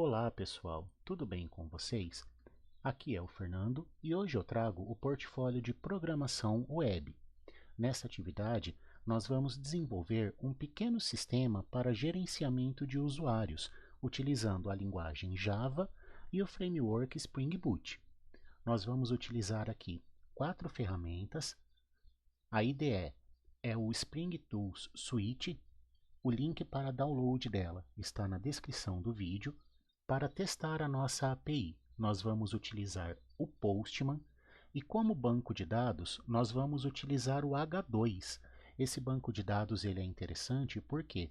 Olá pessoal, tudo bem com vocês? Aqui é o Fernando e hoje eu trago o portfólio de programação web. Nessa atividade, nós vamos desenvolver um pequeno sistema para gerenciamento de usuários, utilizando a linguagem Java e o framework Spring Boot. Nós vamos utilizar aqui 4 ferramentas. A IDE é o Spring Tools Suite. O link para download dela está na descrição do vídeo. Para testar a nossa API, nós vamos utilizar o Postman e como banco de dados, nós vamos utilizar o H2. Esse banco de dados ele é interessante porque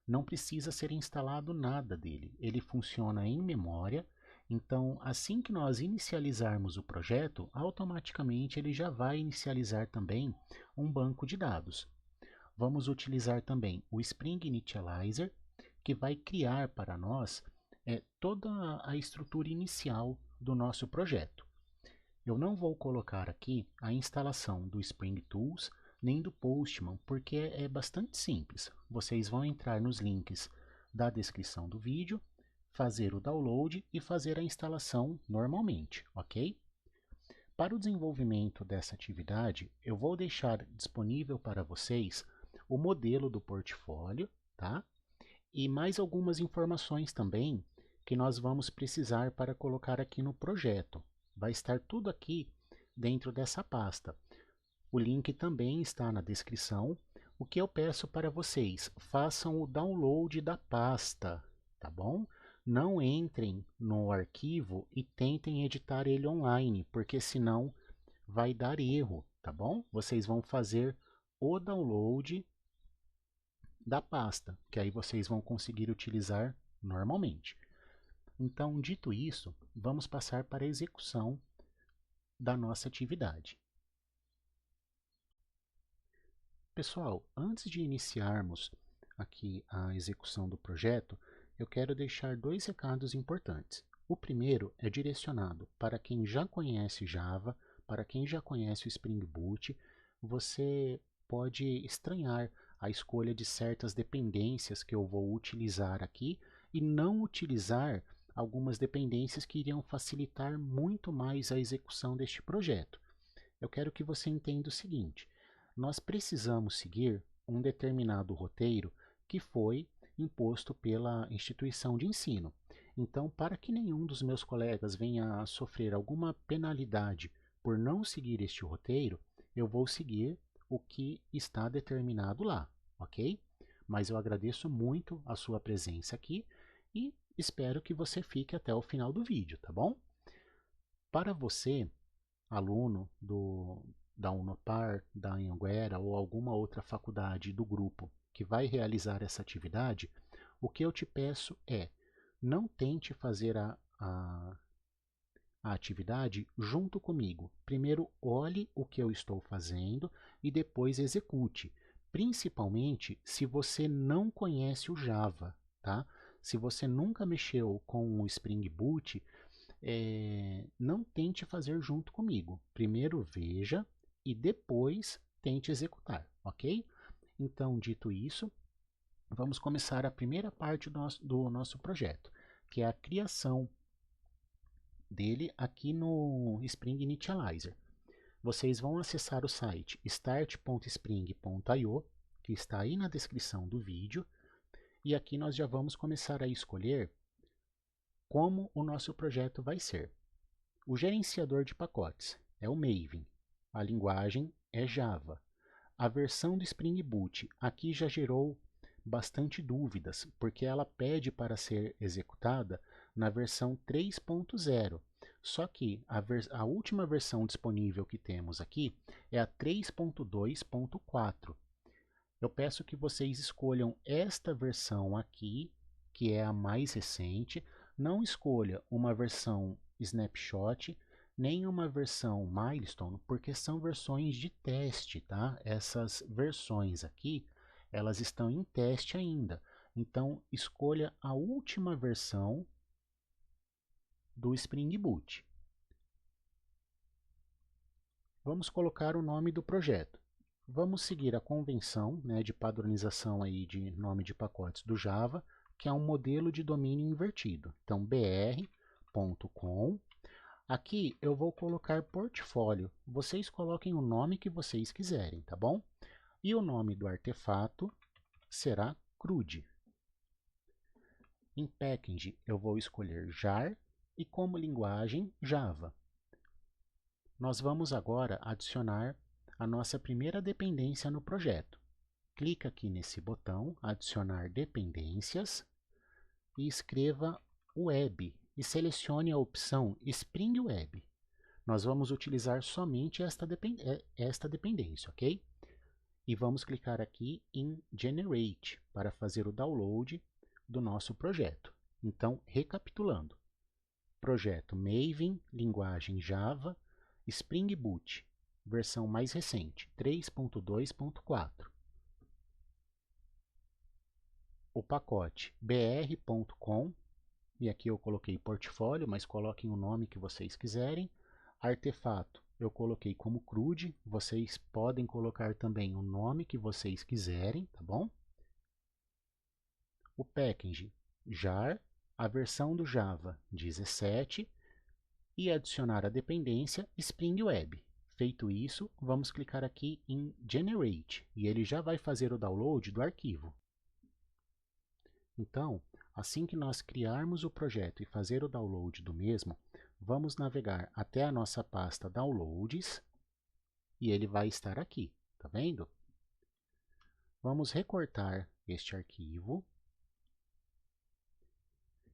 não precisa ser instalado nada dele. Ele funciona em memória, então assim que nós inicializarmos o projeto, automaticamente ele já vai inicializar também um banco de dados. Vamos utilizar também o Spring Initializer, que vai criar para nós toda a estrutura inicial do nosso projeto. Eu não vou colocar aqui a instalação do Spring Tools nem do Postman, porque é bastante simples. Vocês vão entrar nos links da descrição do vídeo, fazer o download e fazer a instalação normalmente, ok? Para o desenvolvimento dessa atividade, eu vou deixar disponível para vocês o modelo do portfólio, tá? E mais algumas informações também que nós vamos precisar para colocar aqui no projeto. Vai estar tudo aqui dentro dessa pasta. O link também está na descrição. O que eu peço para vocês, façam o download da pasta, tá bom? Não entrem no arquivo e tentem editar ele online, porque senão vai dar erro, tá bom? Vocês vão fazer o download da pasta, que aí vocês vão conseguir utilizar normalmente. Então, dito isso, vamos passar para a execução da nossa atividade. Pessoal, antes de iniciarmos aqui a execução do projeto, eu quero deixar 2 recados importantes. O primeiro é direcionado para quem já conhece Java, para quem já conhece o Spring Boot. Você pode estranhar a escolha de certas dependências que eu vou utilizar aqui e não utilizar algumas dependências que iriam facilitar muito mais a execução deste projeto. Eu quero que você entenda o seguinte: nós precisamos seguir um determinado roteiro que foi imposto pela instituição de ensino. Então, para que nenhum dos meus colegas venha a sofrer alguma penalidade por não seguir este roteiro, eu vou seguir o que está determinado lá, ok? Mas eu agradeço muito a sua presença aqui e espero que você fique até o final do vídeo, tá bom? Para você, aluno da Unopar, da Anhanguera ou alguma outra faculdade do grupo que vai realizar essa atividade, o que eu te peço é, não tente fazer a atividade junto comigo. Primeiro olhe o que eu estou fazendo e depois execute, principalmente se você não conhece o Java, tá? Se você nunca mexeu com o Spring Boot, não tente fazer junto comigo. Primeiro veja e depois tente executar, ok? Então, dito isso, vamos começar a primeira parte do nosso projeto, que é a criação dele aqui no Spring Initializer. Vocês vão acessar o site start.spring.io, que está aí na descrição do vídeo, e aqui nós já vamos começar a escolher como o nosso projeto vai ser. O gerenciador de pacotes é o Maven, a linguagem é Java. A versão do Spring Boot aqui já gerou bastante dúvidas, porque ela pede para ser executada na versão 3.0. Só que a última versão disponível que temos aqui é a 3.2.4. Eu peço que vocês escolham esta versão aqui, que é a mais recente. Não escolha uma versão Snapshot, nem uma versão Milestone, porque são versões de teste, tá? Essas versões aqui, elas estão em teste ainda. Então, escolha a última versão do Spring Boot. Vamos colocar o nome do projeto. Vamos seguir a convenção, né, de padronização aí de nome de pacotes do Java, que é um modelo de domínio invertido. Então, br.com. Aqui eu vou colocar portfólio. Vocês coloquem o nome que vocês quiserem, tá bom? E o nome do artefato será CRUD. Em package eu vou escolher jar e como linguagem Java. Nós vamos agora adicionar a nossa primeira dependência no projeto. Clica aqui nesse botão, adicionar dependências, e escreva web e selecione a opção Spring Web. Nós vamos utilizar somente esta dependência, ok? E vamos clicar aqui em Generate para fazer o download do nosso projeto. Então, recapitulando. Projeto Maven, linguagem Java, Spring Boot, versão mais recente, 3.2.4. O pacote br.com, e aqui eu coloquei portfólio, mas coloquem o nome que vocês quiserem. Artefato eu coloquei como CRUD, vocês podem colocar também o nome que vocês quiserem, tá bom? O package jar, a versão do Java 17 e adicionar a dependência Spring Web. Feito isso, vamos clicar aqui em Generate e ele já vai fazer o download do arquivo. Então, assim que nós criarmos o projeto e fazer o download do mesmo, vamos navegar até a nossa pasta Downloads e ele vai estar aqui, tá vendo? Vamos recortar este arquivo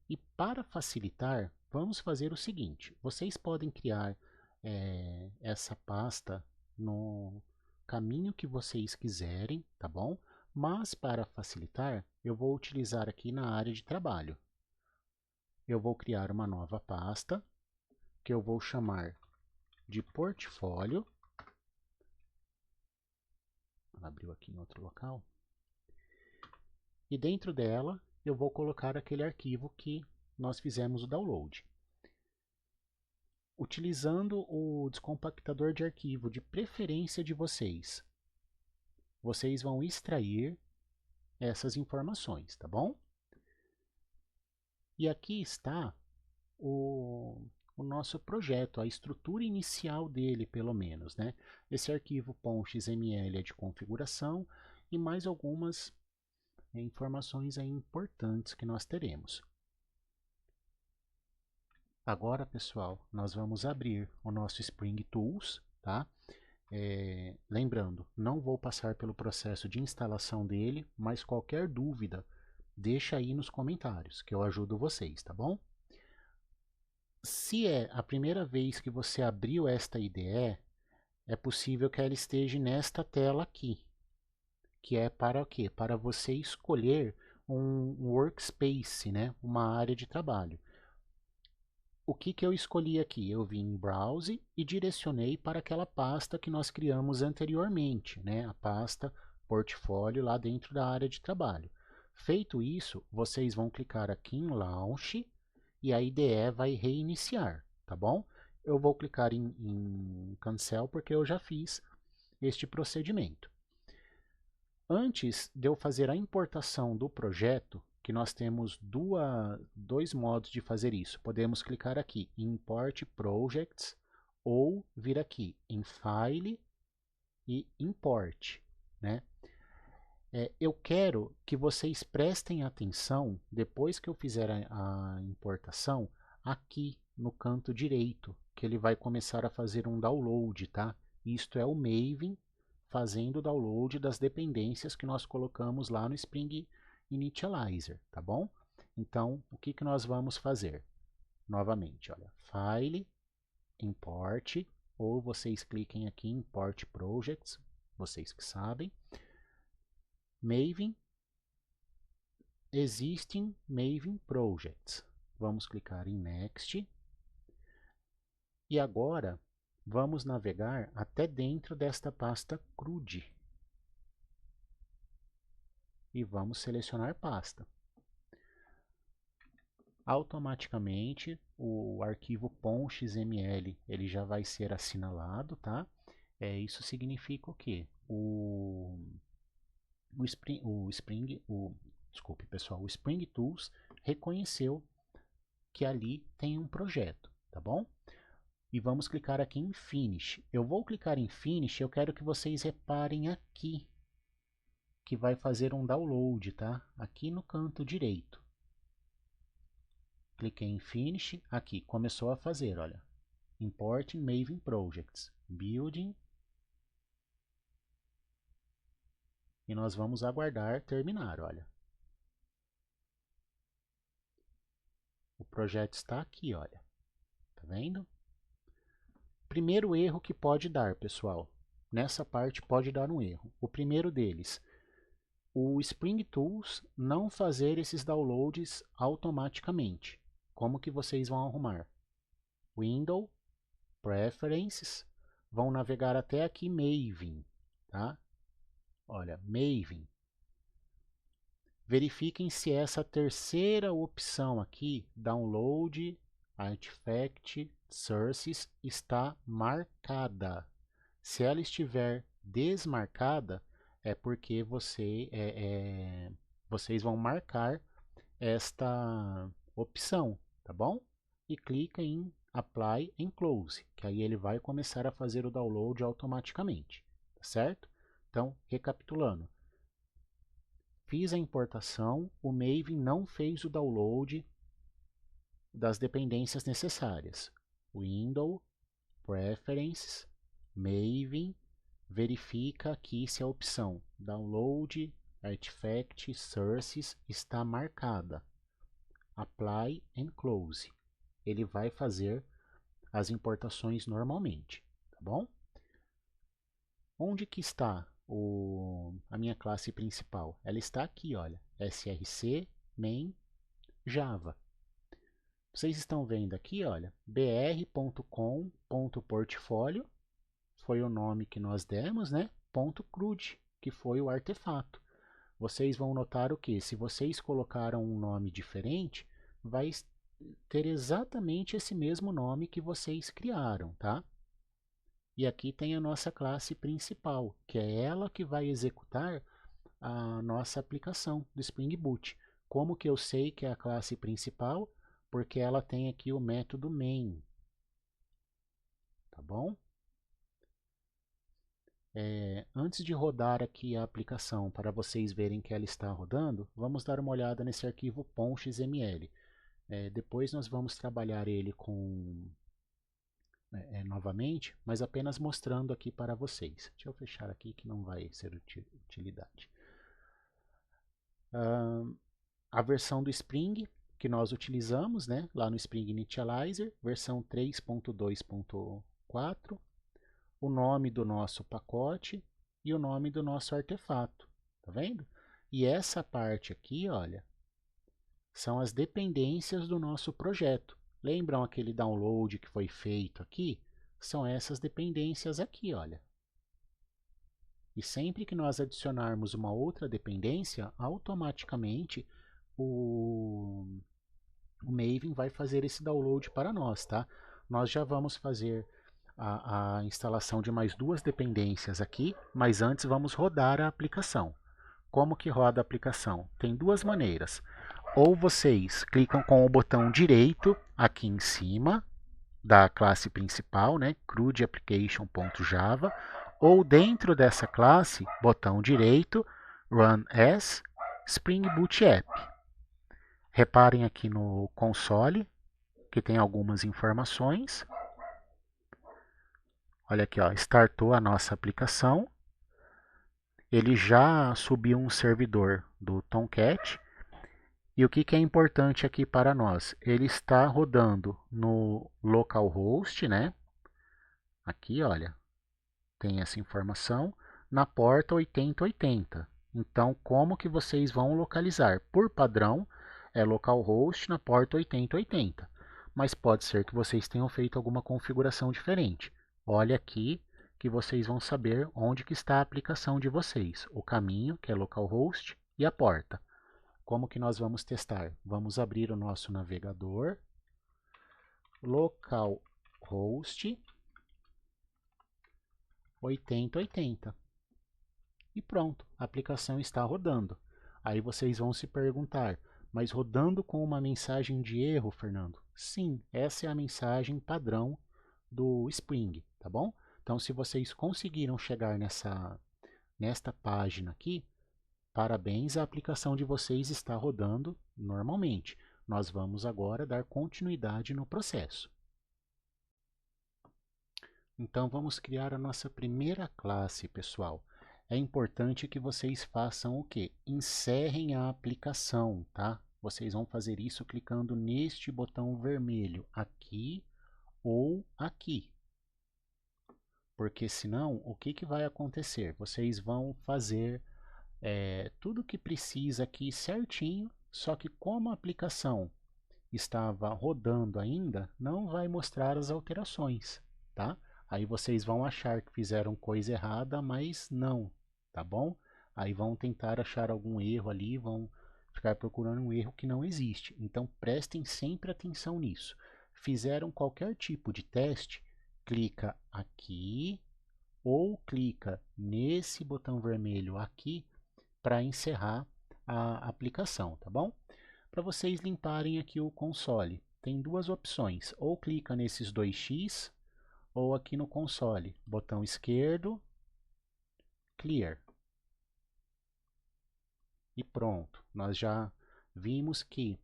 e para facilitar, vamos fazer o seguinte, vocês podem criar essa pasta no caminho que vocês quiserem, tá bom? Mas para facilitar, eu vou utilizar aqui na área de trabalho. Eu vou criar uma nova pasta, que eu vou chamar de portfólio. Ela abriu aqui em outro local. E dentro dela, eu vou colocar aquele arquivo que nós fizemos o download. Utilizando o descompactador de arquivo de preferência de vocês, vocês vão extrair essas informações, tá bom? E aqui está o nosso projeto, a estrutura inicial dele, pelo menos, né? Esse arquivo .xml é de configuração e mais algumas informações aí importantes que nós teremos. Agora, pessoal, nós vamos abrir o nosso Spring Tools, tá? Lembrando, não vou passar pelo processo de instalação dele, mas qualquer dúvida, deixa aí nos comentários, que eu ajudo vocês, tá bom? Se é a primeira vez que você abriu esta IDE, é possível que ela esteja nesta tela aqui, que é para o quê? Para você escolher um workspace, né? Uma área de trabalho. O que eu escolhi aqui? Eu vim em Browse e direcionei para aquela pasta que nós criamos anteriormente, né? A pasta portfólio lá dentro da área de trabalho. Feito isso, vocês vão clicar aqui em Launch e a IDE vai reiniciar, tá bom? Eu vou clicar em Cancel porque eu já fiz este procedimento. Antes de eu fazer a importação do projeto, que nós temos dois modos de fazer isso. Podemos clicar aqui em Import Projects ou vir aqui em File e Import, né? Eu quero que vocês prestem atenção, depois que eu fizer a importação, aqui no canto direito, que ele vai começar a fazer um download, tá? Isto é o Maven fazendo o download das dependências que nós colocamos lá no Spring Initializer, tá bom? Então, o que nós vamos fazer? Novamente, olha, File, Import, ou vocês cliquem aqui em Import Projects, vocês que sabem. Maven, Existing Maven Projects. Vamos clicar em Next. E agora, vamos navegar até dentro desta pasta CRUD. E vamos selecionar pasta. Automaticamente o arquivo .xml ele já vai ser assinalado, tá? Isso significa o quê? desculpe pessoal, o Spring Tools reconheceu que ali tem um projeto, tá bom? E vamos clicar aqui em Finish. Eu vou clicar em Finish, eu quero que vocês reparem aqui, que vai fazer um download, tá? Aqui no canto direito. Cliquei em Finish, aqui, começou a fazer, olha. Importing Maven Projects, Building. E nós vamos aguardar terminar, olha. O projeto está aqui, olha. Tá vendo? Primeiro erro que pode dar, pessoal. Nessa parte pode dar um erro. O primeiro deles, o Spring Tools não fazer esses downloads automaticamente. Como que vocês vão arrumar? Window, Preferences, vão navegar até aqui Maven, tá? Olha, Maven. Verifiquem se essa terceira opção aqui, Download Artifact Sources, está marcada. Se ela estiver desmarcada, é porque vocês vão marcar esta opção, tá bom? E clica em Apply and Close, que aí ele vai começar a fazer o download automaticamente, tá certo? Então, recapitulando. Fiz a importação, o Maven não fez o download das dependências necessárias. Window, Preferences, Maven, verifica aqui se a opção Download Artifact Sources está marcada. Apply and Close. Ele vai fazer as importações normalmente, tá bom? Onde que está a minha classe principal? Ela está aqui, olha, src main java. Vocês estão vendo aqui, olha, br.com.portfolio foi o nome que nós demos, né? .crud, que foi o artefato. Vocês vão notar o que? Se vocês colocaram um nome diferente, vai ter exatamente esse mesmo nome que vocês criaram, tá? E aqui tem a nossa classe principal, que é ela que vai executar a nossa aplicação do Spring Boot. Como que eu sei que é a classe principal? Porque ela tem aqui o método main, tá bom? Antes de rodar aqui a aplicação para vocês verem que ela está rodando, vamos dar uma olhada nesse arquivo .xml. Depois nós vamos trabalhar ele novamente, mas apenas mostrando aqui para vocês. Deixa eu fechar aqui que não vai ser utilidade. A versão do Spring que nós utilizamos, né, lá no Spring Initializer, versão 3.2.4, o nome do nosso pacote e o nome do nosso artefato, tá vendo? E essa parte aqui, olha, são as dependências do nosso projeto. Lembram aquele download que foi feito aqui? São essas dependências aqui, olha. E sempre que nós adicionarmos uma outra dependência, automaticamente o Maven vai fazer esse download para nós, tá? Nós já vamos fazer a instalação de mais duas dependências aqui, mas antes vamos rodar a aplicação. Como que roda a aplicação? Tem duas maneiras. Ou vocês clicam com o botão direito aqui em cima da classe principal, né, crudapplication.java, ou dentro dessa classe, botão direito, Run as Spring Boot App. Reparem aqui no console, que tem algumas informações. Olha aqui, ó, startou a nossa aplicação. Ele já subiu um servidor do Tomcat. E o que é importante aqui para nós? Ele está rodando no localhost, né? Aqui, olha, tem essa informação, na porta 8080. Então, como que vocês vão localizar? Por padrão, é localhost na porta 8080. Mas pode ser que vocês tenham feito alguma configuração diferente. Olha aqui que vocês vão saber onde que está a aplicação de vocês. O caminho, que é localhost, e a porta. Como que nós vamos testar? Vamos abrir o nosso navegador, localhost 8080. E pronto, a aplicação está rodando. Aí vocês vão se perguntar, mas rodando com uma mensagem de erro, Fernando? Sim, essa é a mensagem padrão do Spring, tá bom? Então, se vocês conseguiram chegar nesta página aqui, parabéns, a aplicação de vocês está rodando normalmente. Nós vamos agora dar continuidade no processo. Então, vamos criar a nossa primeira classe, pessoal. É importante que vocês façam o quê? Encerrem a aplicação, tá? Vocês vão fazer isso clicando neste botão vermelho, aqui ou aqui. Porque senão, o que vai acontecer? Vocês vão fazer tudo o que precisa aqui certinho, só que como a aplicação estava rodando ainda, não vai mostrar as alterações, tá? Aí vocês vão achar que fizeram coisa errada, mas não, tá bom? Aí vão tentar achar algum erro ali, vão ficar procurando um erro que não existe. Então prestem sempre atenção nisso. Fizeram qualquer tipo de teste, clica aqui ou clica nesse botão vermelho aqui para encerrar a aplicação, tá bom? Para vocês limparem aqui o console, tem duas opções, ou clica nesses dois X, ou aqui no console, botão esquerdo, Clear. E pronto, nós já vimos que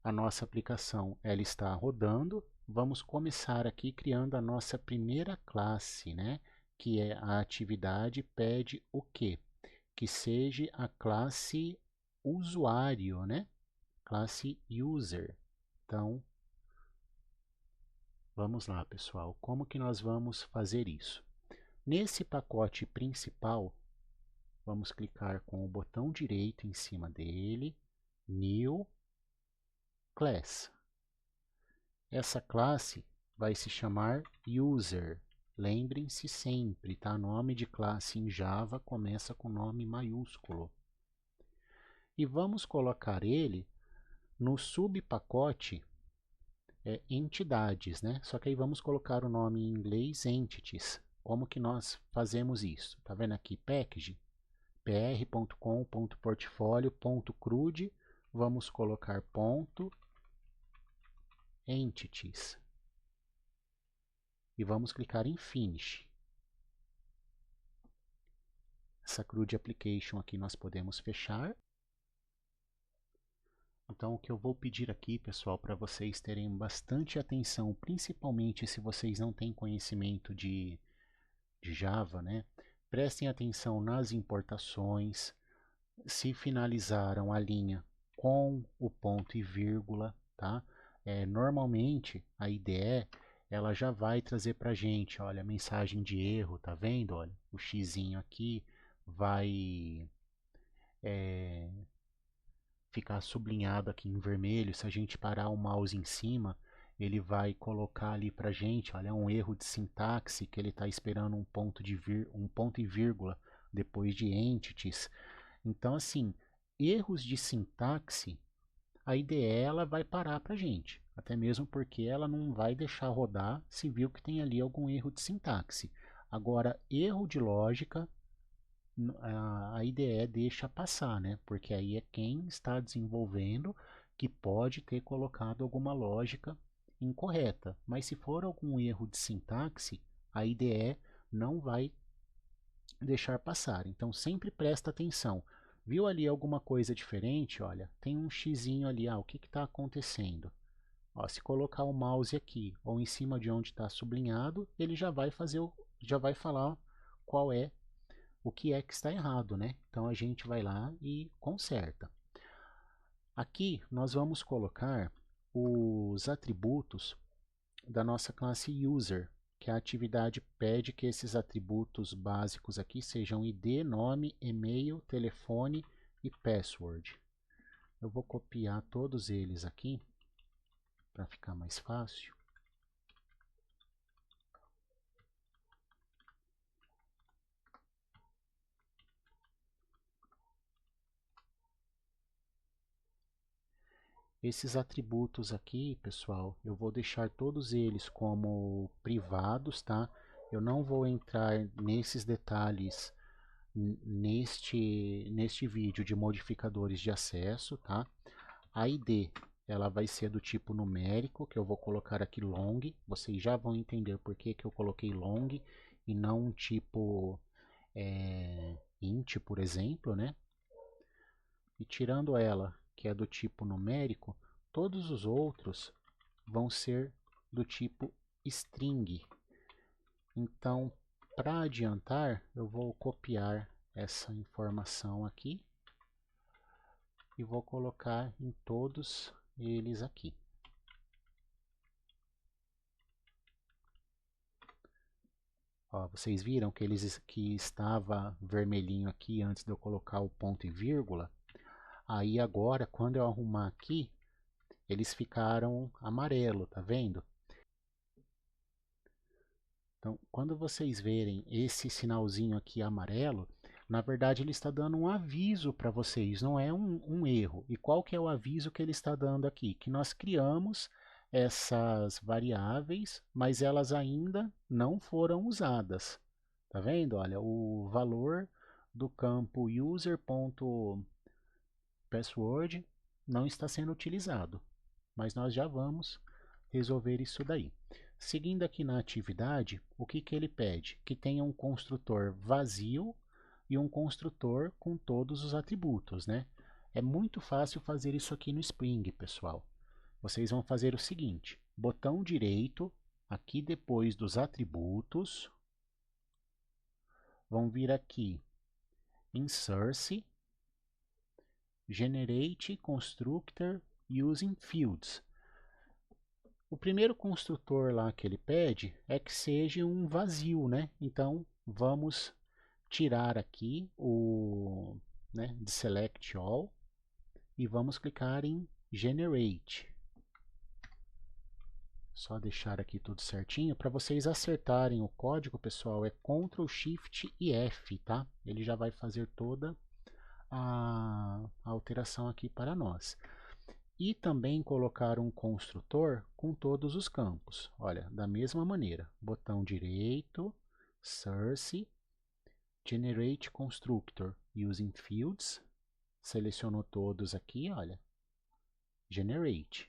a nossa aplicação ela está rodando. Vamos começar aqui criando a nossa primeira classe, né? Que é a atividade pede o quê? Que seja a classe usuário, né? Classe user. Então, vamos lá, pessoal. Como que nós vamos fazer isso? Nesse pacote principal, vamos clicar com o botão direito em cima dele, New Class. Essa classe vai se chamar User. Lembrem-se sempre, tá? Nome de classe em Java começa com nome maiúsculo. E vamos colocar ele no subpacote entidades, né? Só que aí vamos colocar o nome em inglês entities. Como que nós fazemos isso? Tá vendo aqui package? pr.com.portfolio.crude, vamos colocar ponto entities e vamos clicar em finish. Essa CRUD application aqui nós podemos fechar. Então o que eu vou pedir aqui, pessoal, para vocês terem bastante atenção, principalmente se vocês não têm conhecimento de Java, né? Prestem atenção nas importações, se finalizaram a linha com o ponto e vírgula, tá? Normalmente a IDE ela já vai trazer para a gente, olha, a mensagem de erro, tá vendo? Olha, o xizinho aqui vai ficar sublinhado aqui em vermelho. Se a gente parar o mouse em cima, ele vai colocar ali para a gente, olha, um erro de sintaxe que ele está esperando um ponto e vírgula depois de entities. Então, assim, erros de sintaxe, a IDE ela vai parar para a gente, até mesmo porque ela não vai deixar rodar se viu que tem ali algum erro de sintaxe. Agora, erro de lógica, a IDE deixa passar, né? Porque aí é quem está desenvolvendo que pode ter colocado alguma lógica incorreta. Mas se for algum erro de sintaxe, a IDE não vai deixar passar. Então sempre presta atenção. Viu ali alguma coisa diferente? Olha, tem um xizinho ali. O que está acontecendo? Se colocar o mouse aqui ou em cima de onde está sublinhado, ele já vai falar qual é o que é que está errado, né? Então a gente vai lá e conserta. Aqui nós vamos colocar os atributos da nossa classe user, que a atividade pede que esses atributos básicos aqui sejam ID, nome, e-mail, telefone e password. Eu vou copiar todos eles aqui para ficar mais fácil. Esses atributos aqui, pessoal, eu vou deixar todos eles como privados, tá? Eu não vou entrar nesses detalhes neste vídeo de modificadores de acesso, tá? A ID ela vai ser do tipo numérico, que eu vou colocar aqui long. Vocês já vão entender por que eu coloquei long e não um tipo int, por exemplo, né? E tirando ela, que é do tipo numérico, todos os outros vão ser do tipo string. Então, para adiantar, eu vou copiar essa informação aqui e vou colocar em todos eles aqui. Ó, vocês viram que estava vermelhinho aqui antes de eu colocar o ponto e vírgula? Aí agora, quando eu arrumar aqui, eles ficaram amarelo, tá vendo? Então, quando vocês verem esse sinalzinho aqui amarelo, na verdade ele está dando um aviso para vocês, não é um erro. E qual que é o aviso que ele está dando aqui? Que nós criamos essas variáveis, mas elas ainda não foram usadas. Tá vendo? Olha, o valor do campo user.password não está sendo utilizado, mas nós já vamos resolver isso daí. Seguindo aqui na atividade, o que ele pede? Que tenha um construtor vazio e um construtor com todos os atributos, né? É muito fácil fazer isso aqui no Spring, pessoal. Vocês vão fazer o seguinte, botão direito, aqui depois dos atributos, vão vir aqui em Source, Generate Constructor Using Fields. O primeiro construtor lá que ele pede é que seja um vazio, né? Então vamos tirar aqui o de Select All e vamos clicar em Generate. Só deixar aqui tudo certinho. Para vocês acertarem o código, pessoal, é Ctrl, Shift e F, tá? Ele já vai fazer toda a alteração aqui para nós. E também colocar um construtor com todos os campos. Olha, da mesma maneira, botão direito, Source, Generate Constructor Using Fields, selecionou todos aqui, olha, Generate,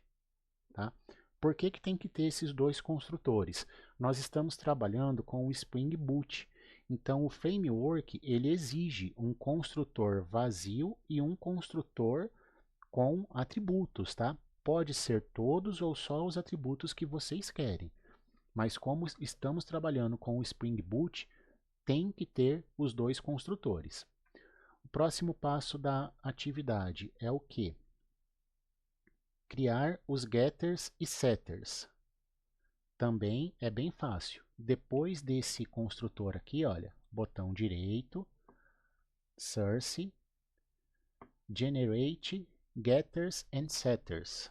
tá? Por que tem que ter esses dois construtores? Nós estamos trabalhando com o Spring Boot, então o framework ele exige um construtor vazio e um construtor com atributos, tá? Pode ser todos ou só os atributos que vocês querem. Mas como estamos trabalhando com o Spring Boot, tem que ter os dois construtores. O próximo passo da atividade é o quê? Criar os getters e setters. Também é bem fácil. Depois desse construtor aqui, olha, botão direito, Source, Generate Getters and Setters.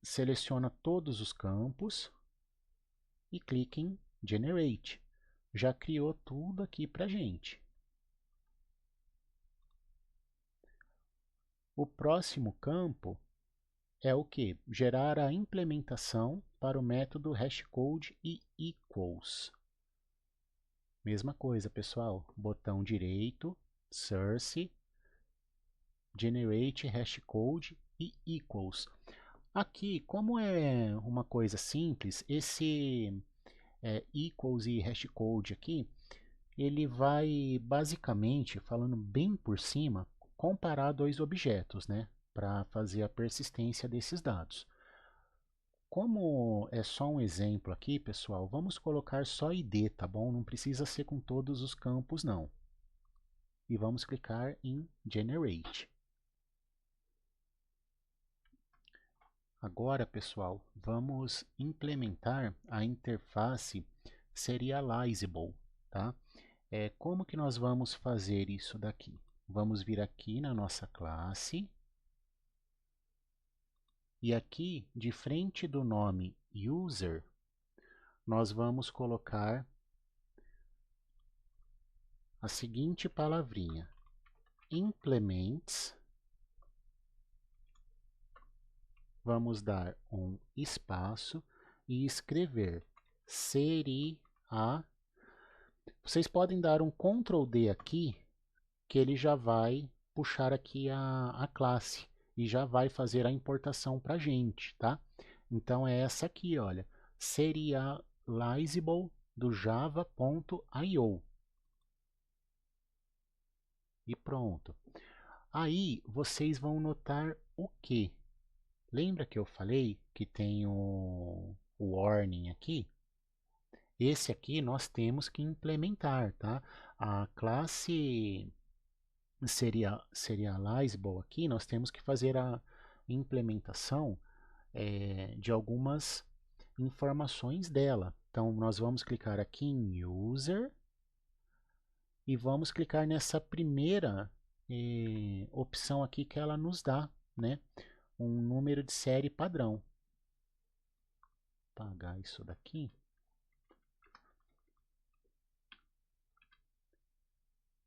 Seleciona todos os campos e clique em Generate. Já criou tudo aqui para a gente. O próximo campo é o que? Gerar a implementação para o método hashcode e equals. Mesma coisa, pessoal. Botão direito, Source, Generate hashcode e equals. Aqui, como é uma coisa simples, esse equals e hashcode aqui, ele vai basicamente, falando bem por cima, comparar dois objetos, né, para fazer a persistência desses dados. Como é só um exemplo aqui, pessoal, vamos colocar só ID, tá bom? Não precisa ser com todos os campos, não. E vamos clicar em Generate. Agora, pessoal, vamos implementar a interface Serializable, tá? Como que nós vamos fazer isso daqui? Vamos vir aqui na nossa classe e aqui, de frente do nome User, nós vamos colocar a seguinte palavrinha, Implements. Vamos dar um espaço e escrever Serializable. Vocês podem dar um Ctrl D aqui, que ele já vai puxar aqui a classe e já vai fazer a importação para a gente, tá? Então é essa aqui, olha, serializable do java.io. E pronto. Aí vocês vão notar o que? Lembra que eu falei que tem o warning aqui? Esse aqui nós temos que implementar, tá? A classe serializable aqui, nós temos que fazer a implementação de algumas informações dela. Então, nós vamos clicar aqui em User e vamos clicar nessa primeira opção aqui que ela nos dá, né? Um número de série padrão. Vou apagar isso daqui.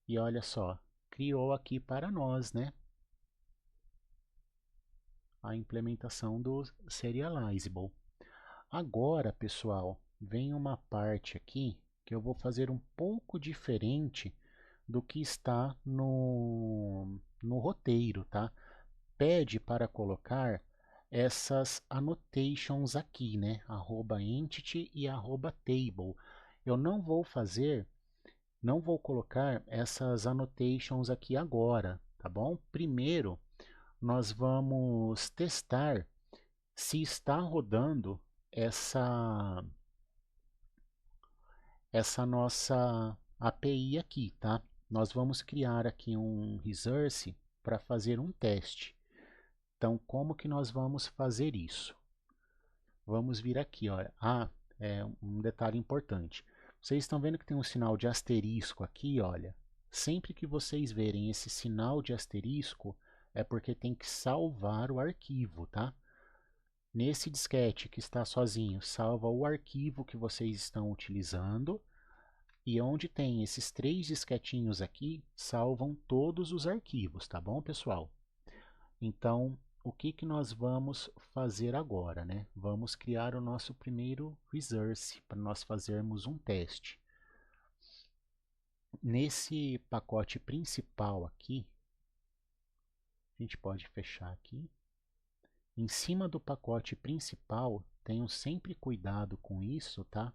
E olha só, criou aqui para nós, né? A implementação do serializable. Agora, pessoal, vem uma parte aqui que eu vou fazer um pouco diferente do que está no roteiro, tá? Pede para colocar essas annotations aqui, né? @entity e @table. Eu não vou fazer, não vou colocar essas annotations aqui agora, tá bom? Primeiro, nós vamos testar se está rodando essa nossa API aqui, tá? Nós vamos criar aqui um resource para fazer um teste. Então, como que nós vamos fazer isso? Vamos vir aqui, olha. Um detalhe importante. Vocês estão vendo que tem um sinal de asterisco aqui, olha. Sempre que vocês verem esse sinal de asterisco, é porque tem que salvar o arquivo, tá? Nesse disquete que está sozinho, salva o arquivo que vocês estão utilizando. E onde tem esses 3 disquetinhos aqui, salvam todos os arquivos, tá bom, pessoal? Então, o que que nós vamos fazer agora, né? Vamos criar o nosso primeiro resource para nós fazermos um teste. Nesse pacote principal aqui, a gente pode fechar aqui. Em cima do pacote principal, tenham sempre cuidado com isso, tá?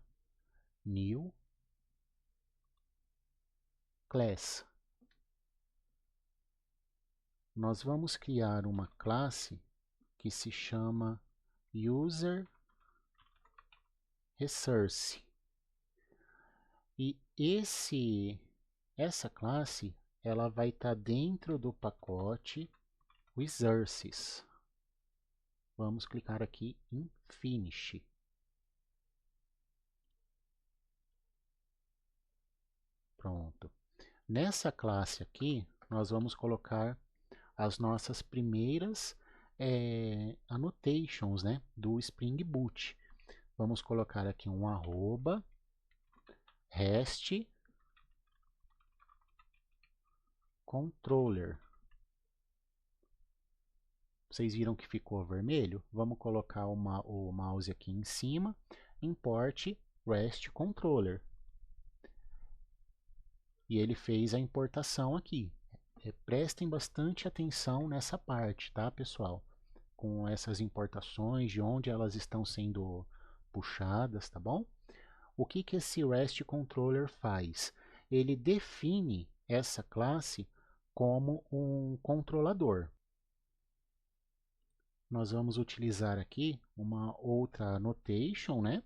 New Class. Nós vamos criar uma classe que se chama User Resource. E essa classe ela vai estar dentro do pacote Resources. Vamos clicar aqui em Finish. Pronto. Nessa classe aqui, nós vamos colocar as nossas primeiras annotations, né, do Spring Boot. Vamos colocar aqui um arroba, REST, controller. Vocês viram que ficou vermelho? Vamos colocar o mouse aqui em cima, import REST controller. E ele fez a importação aqui. Prestem bastante atenção nessa parte, tá, pessoal? Com essas importações, de onde elas estão sendo puxadas, tá bom? O que que esse REST controller faz? Ele define essa classe como um controlador. Nós vamos utilizar aqui uma outra annotation, né?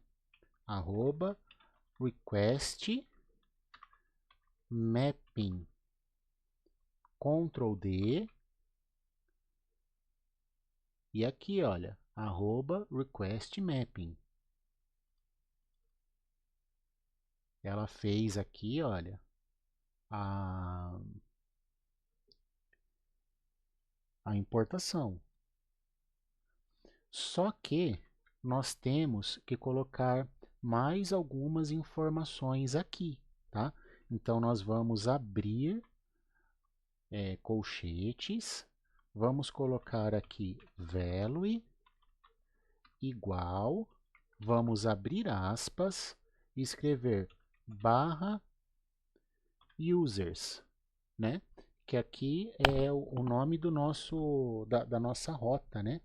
Arroba request mapping Ctrl D e aqui, olha, arroba request mapping. Ela fez aqui, olha, a importação. Só que nós temos que colocar mais algumas informações aqui, tá? Então nós vamos abrir colchetes, vamos colocar aqui value igual, vamos abrir aspas e escrever barra users, né? Que aqui é o nome do nosso da nossa rota, né?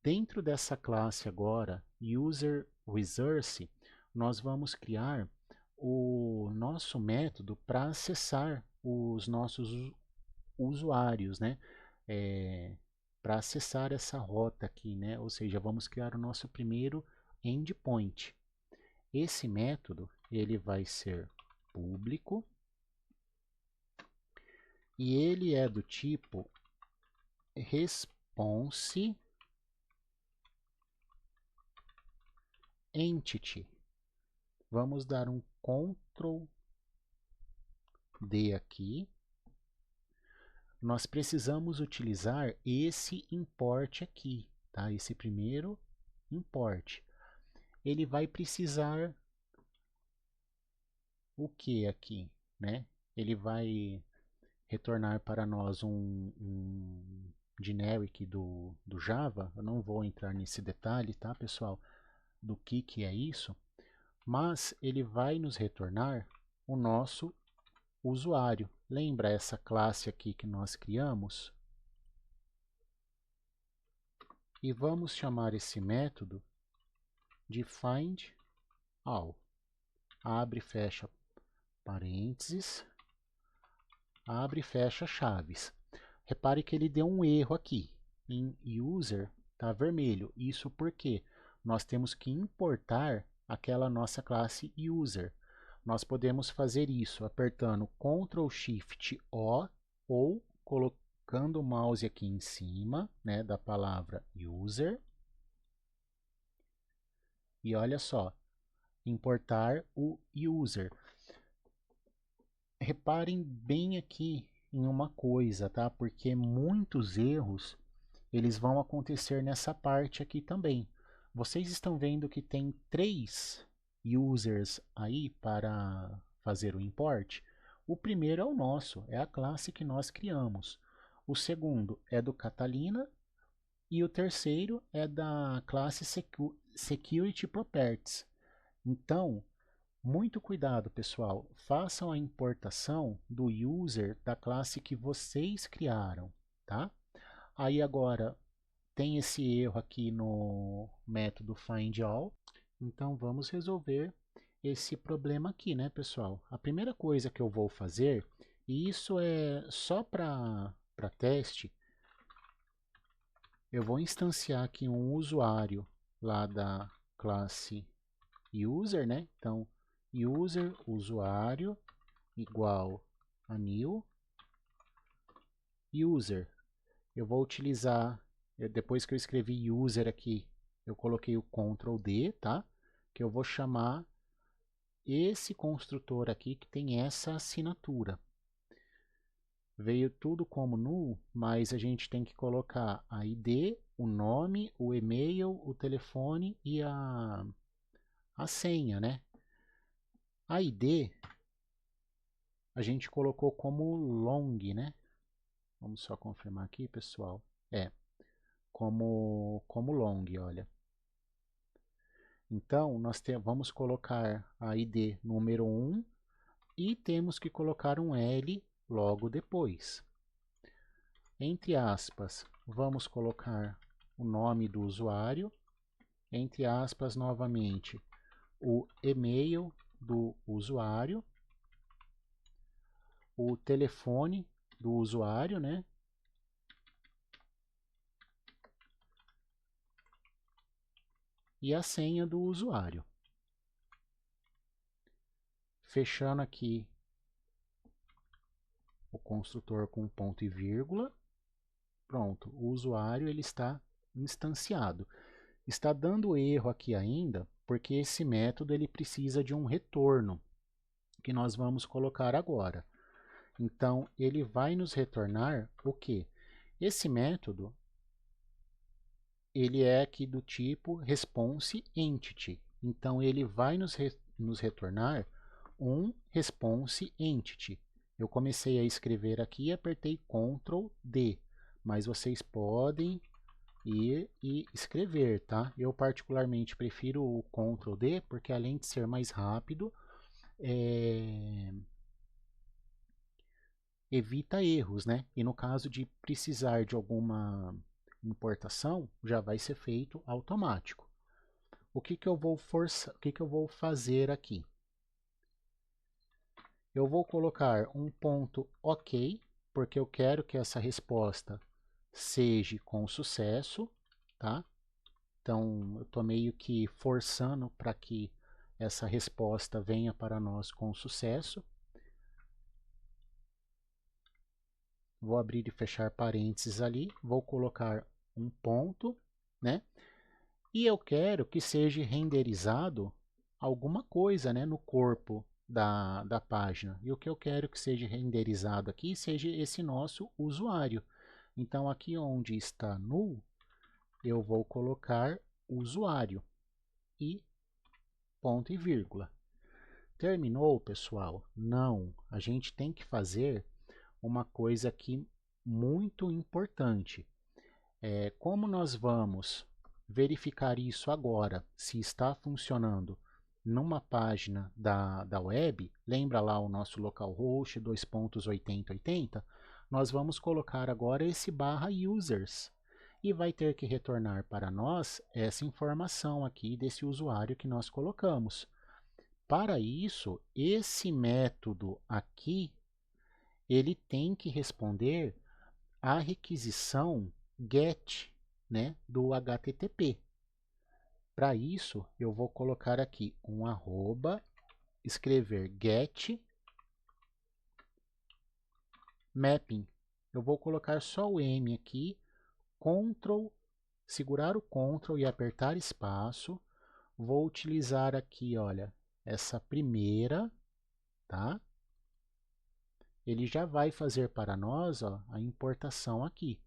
Dentro dessa classe agora, user resource, nós vamos criar o nosso método para acessar os nossos usuários, né? Para acessar essa rota aqui, né? Ou seja, vamos criar o nosso primeiro endpoint. Esse método ele vai ser público e ele é do tipo response entity. Vamos dar um Ctrl D aqui. Nós precisamos utilizar esse import aqui, tá? Esse primeiro import. Ele vai precisar o que aqui, né? Ele vai retornar para nós um generic do Java. Eu não vou entrar nesse detalhe, tá, pessoal? Do que é isso, mas ele vai nos retornar o nosso usuário. Lembra essa classe aqui que nós criamos? E vamos chamar esse método de findAll. Abre e fecha parênteses, abre e fecha chaves. Repare que ele deu um erro aqui. Em user está vermelho. Isso porque nós temos que importar aquela nossa classe user. Nós podemos fazer isso apertando Ctrl Shift O ou colocando o mouse aqui em cima, né, da palavra user. E olha só, importar o user. Reparem bem aqui em uma coisa, tá? Porque muitos erros eles vão acontecer nessa parte aqui também. Vocês estão vendo que tem 3 users aí para fazer o import? O primeiro é o nosso, é a classe que nós criamos. O segundo é do Catalina e o terceiro é da classe Security Properties. Então, muito cuidado, pessoal. Façam a importação do user da classe que vocês criaram, tá? Aí agora tem esse erro aqui no método findAll. Então vamos resolver esse problema aqui, né, pessoal? A primeira coisa que eu vou fazer, e isso é só para teste, eu vou instanciar aqui um usuário lá da classe user, né? Então, user, usuário, igual a new user. Eu vou utilizar, depois que eu escrevi user aqui, eu coloquei o Ctrl D, tá? Que eu vou chamar esse construtor aqui que tem essa assinatura. Veio tudo como null, mas a gente tem que colocar a ID, o nome, o e-mail, o telefone e a senha, né? A ID a gente colocou como long, né? Vamos só confirmar aqui, pessoal. Como long, olha. Então, nós vamos colocar a ID número 1 e temos que colocar um L logo depois. Entre aspas, vamos colocar o nome do usuário. Entre aspas, novamente, o e-mail do usuário. O telefone do usuário, né? E a senha do usuário. Fechando aqui o construtor com ponto e vírgula. Pronto, o usuário ele está instanciado. Está dando erro aqui ainda, porque esse método ele precisa de um retorno, que nós vamos colocar agora. Então, ele vai nos retornar o quê? Esse método ele é aqui do tipo response entity. Então, ele vai nos retornar um response entity. Eu comecei a escrever aqui e apertei Ctrl D, mas vocês podem e escrever, tá? Eu particularmente prefiro o Ctrl D, porque além de ser mais rápido, evita erros, né? E no caso de precisar de alguma importação, já vai ser feito automático. O que que eu vou forçar, o que que eu vou fazer aqui? Eu vou colocar um ponto OK, porque eu quero que essa resposta seja com sucesso, tá? Então, eu estou meio que forçando para que essa resposta venha para nós com sucesso. Vou abrir e fechar parênteses ali, vou colocar um ponto, né? E eu quero que seja renderizado alguma coisa, né, no corpo da página. E o que eu quero que seja renderizado aqui seja esse nosso usuário. Então, aqui onde está null, eu vou colocar usuário e ponto e vírgula. Terminou, pessoal? Não. A gente tem que fazer uma coisa aqui muito importante. Como nós vamos verificar isso agora, se está funcionando numa página da web, lembra lá o nosso localhost 2.8080, nós vamos colocar agora esse barra users e vai ter que retornar para nós essa informação aqui desse usuário que nós colocamos. Para isso, esse método aqui, ele tem que responder à requisição GET, né, do HTTP. Para isso, eu vou colocar aqui um arroba, escrever get mapping. Eu vou colocar só o M aqui, Ctrl, segurar o Ctrl e apertar espaço. Vou utilizar aqui, olha, essa primeira, tá? Ele já vai fazer para nós, ó, a importação aqui.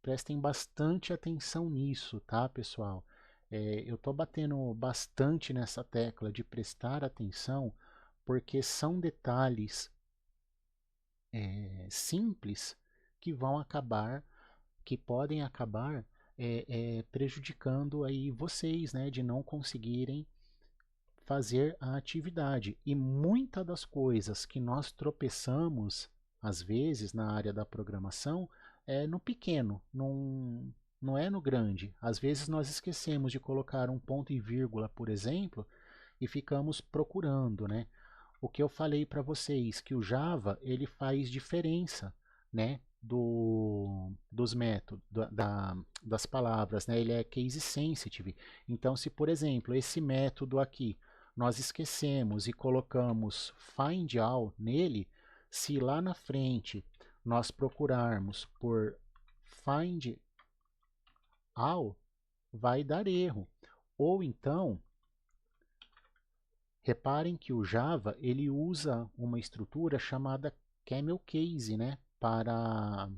Prestem bastante atenção nisso, tá, pessoal? Eu estou batendo bastante nessa tecla de prestar atenção, porque são detalhes simples que vão acabar, que podem acabar prejudicando aí vocês, né, de não conseguirem fazer a atividade. E muitas das coisas que nós tropeçamos, às vezes, na área da programação, é no pequeno, não é no grande. Às vezes nós esquecemos de colocar um ponto e vírgula, por exemplo, e ficamos procurando, né? O que eu falei para vocês, que o Java ele faz diferença, né? Dos métodos, das palavras, né? Ele é case sensitive. Então, se por exemplo esse método aqui nós esquecemos e colocamos find all nele, se lá na frente nós procurarmos por find all, vai dar erro. Ou então, reparem que o Java ele usa uma estrutura chamada camel case, né, para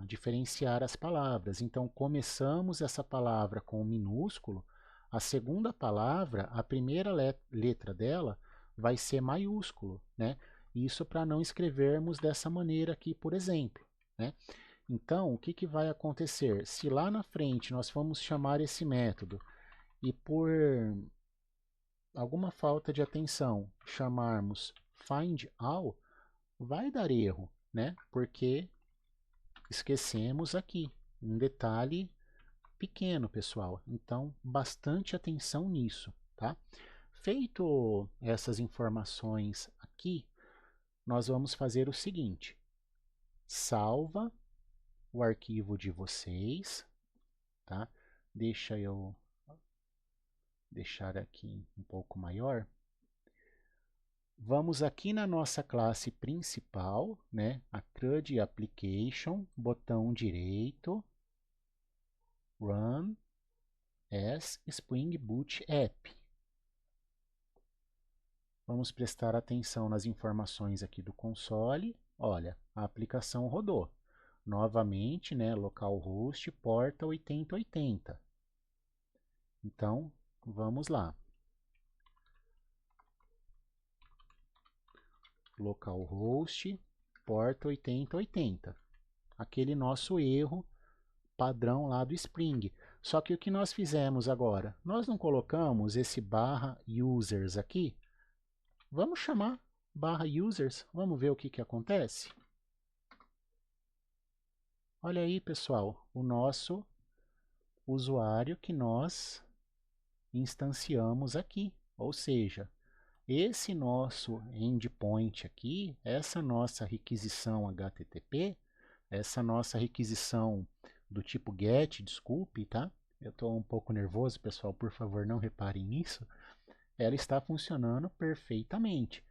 diferenciar as palavras. Então, começamos essa palavra com um minúsculo, a segunda palavra, a primeira letra dela vai ser maiúsculo, né? Isso para não escrevermos dessa maneira aqui, por exemplo, né? Então, o que, que vai acontecer? Se lá na frente nós formos chamar esse método e por alguma falta de atenção chamarmos find all, vai dar erro, né? Porque esquecemos aqui um detalhe pequeno, pessoal. Então, bastante atenção nisso, tá? Feito essas informações aqui, nós vamos fazer o seguinte: salva o arquivo de vocês, tá? Deixa eu deixar aqui um pouco maior. Vamos aqui na nossa classe principal, né? A CRUD Application, botão direito, Run as Spring Boot App. Vamos prestar atenção nas informações aqui do console. Olha, a aplicação rodou. Novamente, né, localhost porta 8080. Então, vamos lá. Localhost porta 8080. Aquele nosso erro padrão lá do Spring. Só que o que nós fizemos agora? Nós não colocamos esse barra users aqui. Vamos chamar barra users, vamos ver o que acontece. Olha aí, pessoal, o nosso usuário que nós instanciamos aqui. Ou seja, esse nosso endpoint aqui, essa nossa requisição HTTP, essa nossa requisição do tipo GET, desculpe, tá? Eu estou um pouco nervoso, pessoal, por favor, não reparem nisso. Ela está funcionando perfeitamente.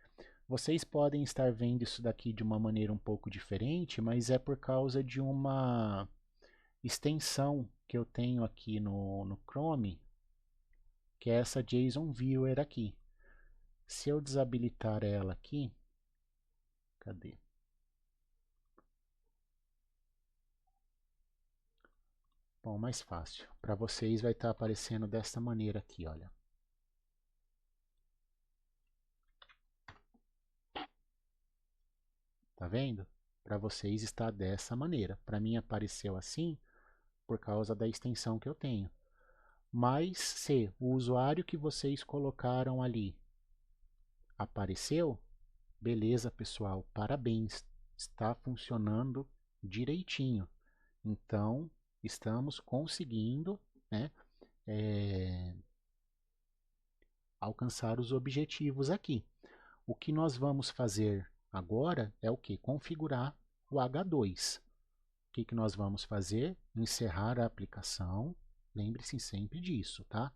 Vocês podem estar vendo isso daqui de uma maneira um pouco diferente, mas é por causa de uma extensão que eu tenho aqui no Chrome, que é essa JSON Viewer aqui. Se eu desabilitar ela aqui, cadê? Bom, mais fácil. Para vocês vai estar aparecendo desta maneira aqui, olha. Tá vendo? Para vocês está dessa maneira. Para mim apareceu assim por causa da extensão que eu tenho. Mas se o usuário que vocês colocaram ali apareceu, beleza, pessoal, parabéns, está funcionando direitinho. Então, estamos conseguindo, né, alcançar os objetivos aqui. O que nós vamos fazer agora é o que? Configurar o H2. O que nós vamos fazer? Encerrar a aplicação. Lembre-se sempre disso, tá?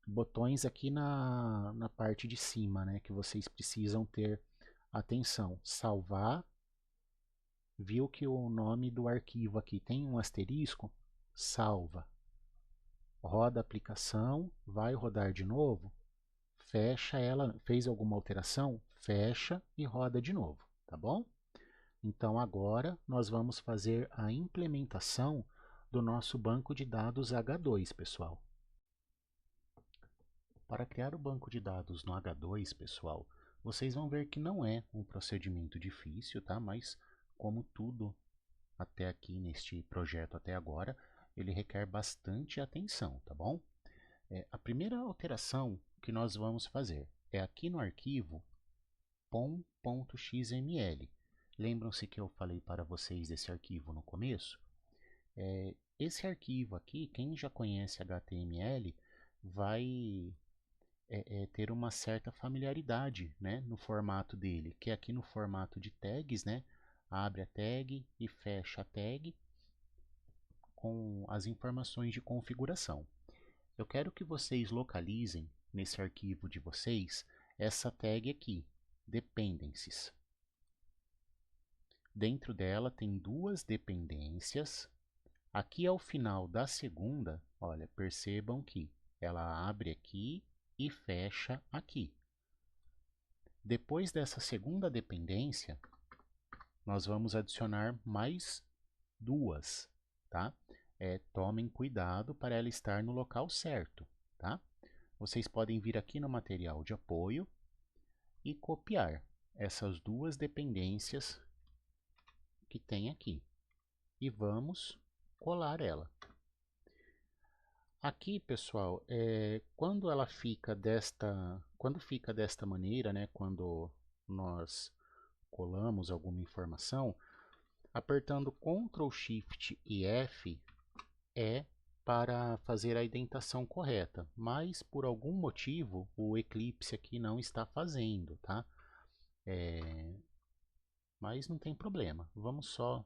Botões aqui na parte de cima, né, que vocês precisam ter atenção. Salvar. Viu que o nome do arquivo aqui tem um asterisco? Salva. Roda a aplicação, vai rodar de novo, fecha ela, fez alguma alteração? Fecha e roda de novo, tá bom? Então agora nós vamos fazer a implementação do nosso banco de dados H2, pessoal. Para criar o banco de dados no H2, pessoal, vocês vão ver que não é um procedimento difícil, tá? Mas como tudo até aqui neste projeto até agora, ele requer bastante atenção, tá bom? A primeira alteração que nós vamos fazer é aqui no arquivo pom.xml. Lembram-se que eu falei para vocês desse arquivo no começo? Esse arquivo aqui, quem já conhece HTML, vai ter uma certa familiaridade, né, no formato dele, que é aqui no formato de tags, né, abre a tag e fecha a tag com as informações de configuração. Eu quero que vocês localizem nesse arquivo de vocês essa tag aqui, dependencies. Dentro dela tem duas dependências. Aqui ao final da segunda, olha, percebam que ela abre aqui e fecha aqui. Depois dessa segunda dependência, nós vamos adicionar mais duas, tá? Tomem cuidado para ela estar no local certo, tá? Vocês podem vir aqui no material de apoio e copiar essas duas dependências que tem aqui. E vamos colar ela. Aqui, pessoal, quando fica desta maneira, né, quando nós colamos alguma informação, apertando Ctrl, Shift e F é para fazer a indentação correta, mas por algum motivo o Eclipse aqui não está fazendo, tá? Mas não tem problema, vamos só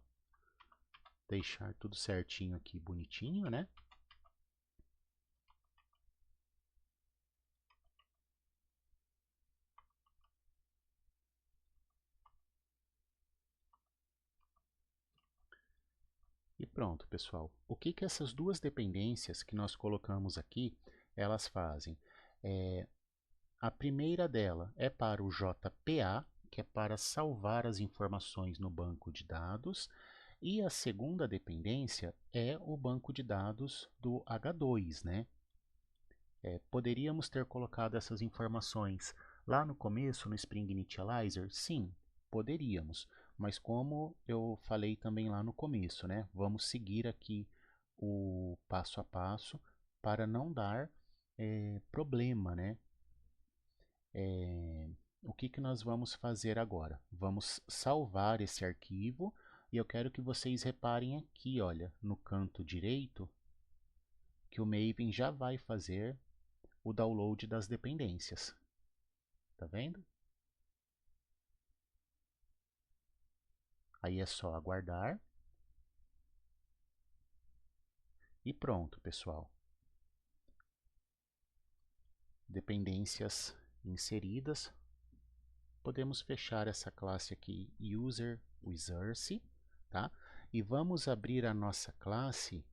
deixar tudo certinho aqui, bonitinho, né? E pronto, pessoal. O que essas duas dependências que nós colocamos aqui, elas fazem? A primeira dela é para o JPA, que é para salvar as informações no banco de dados, e a segunda dependência é o banco de dados do H2, né? Poderíamos ter colocado essas informações lá no começo, no Spring Initializer? Sim, poderíamos. Mas como eu falei também lá no começo, né? Vamos seguir aqui o passo a passo para não dar problema, né? O que que nós vamos fazer agora? Vamos salvar esse arquivo e eu quero que vocês reparem aqui, olha, no canto direito, que o Maven já vai fazer o download das dependências. Tá vendo? Aí é só aguardar. E pronto, pessoal. Dependências inseridas. Podemos fechar essa classe aqui, User Resource, tá? E vamos abrir a nossa classe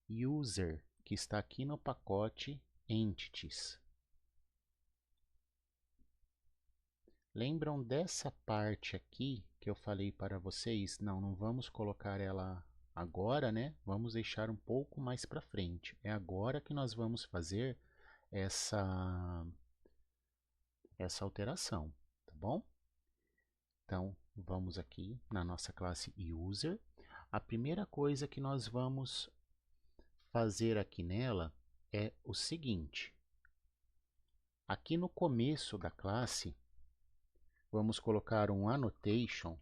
User, que está aqui no pacote Entities. Lembram dessa parte aqui que eu falei para vocês? Não vamos colocar ela agora, né? Vamos deixar um pouco mais para frente. É agora que nós vamos fazer essa alteração, tá bom? Então, vamos aqui na nossa classe User. A primeira coisa que nós vamos fazer aqui nela é o seguinte. Aqui no começo da classe, vamos colocar um annotation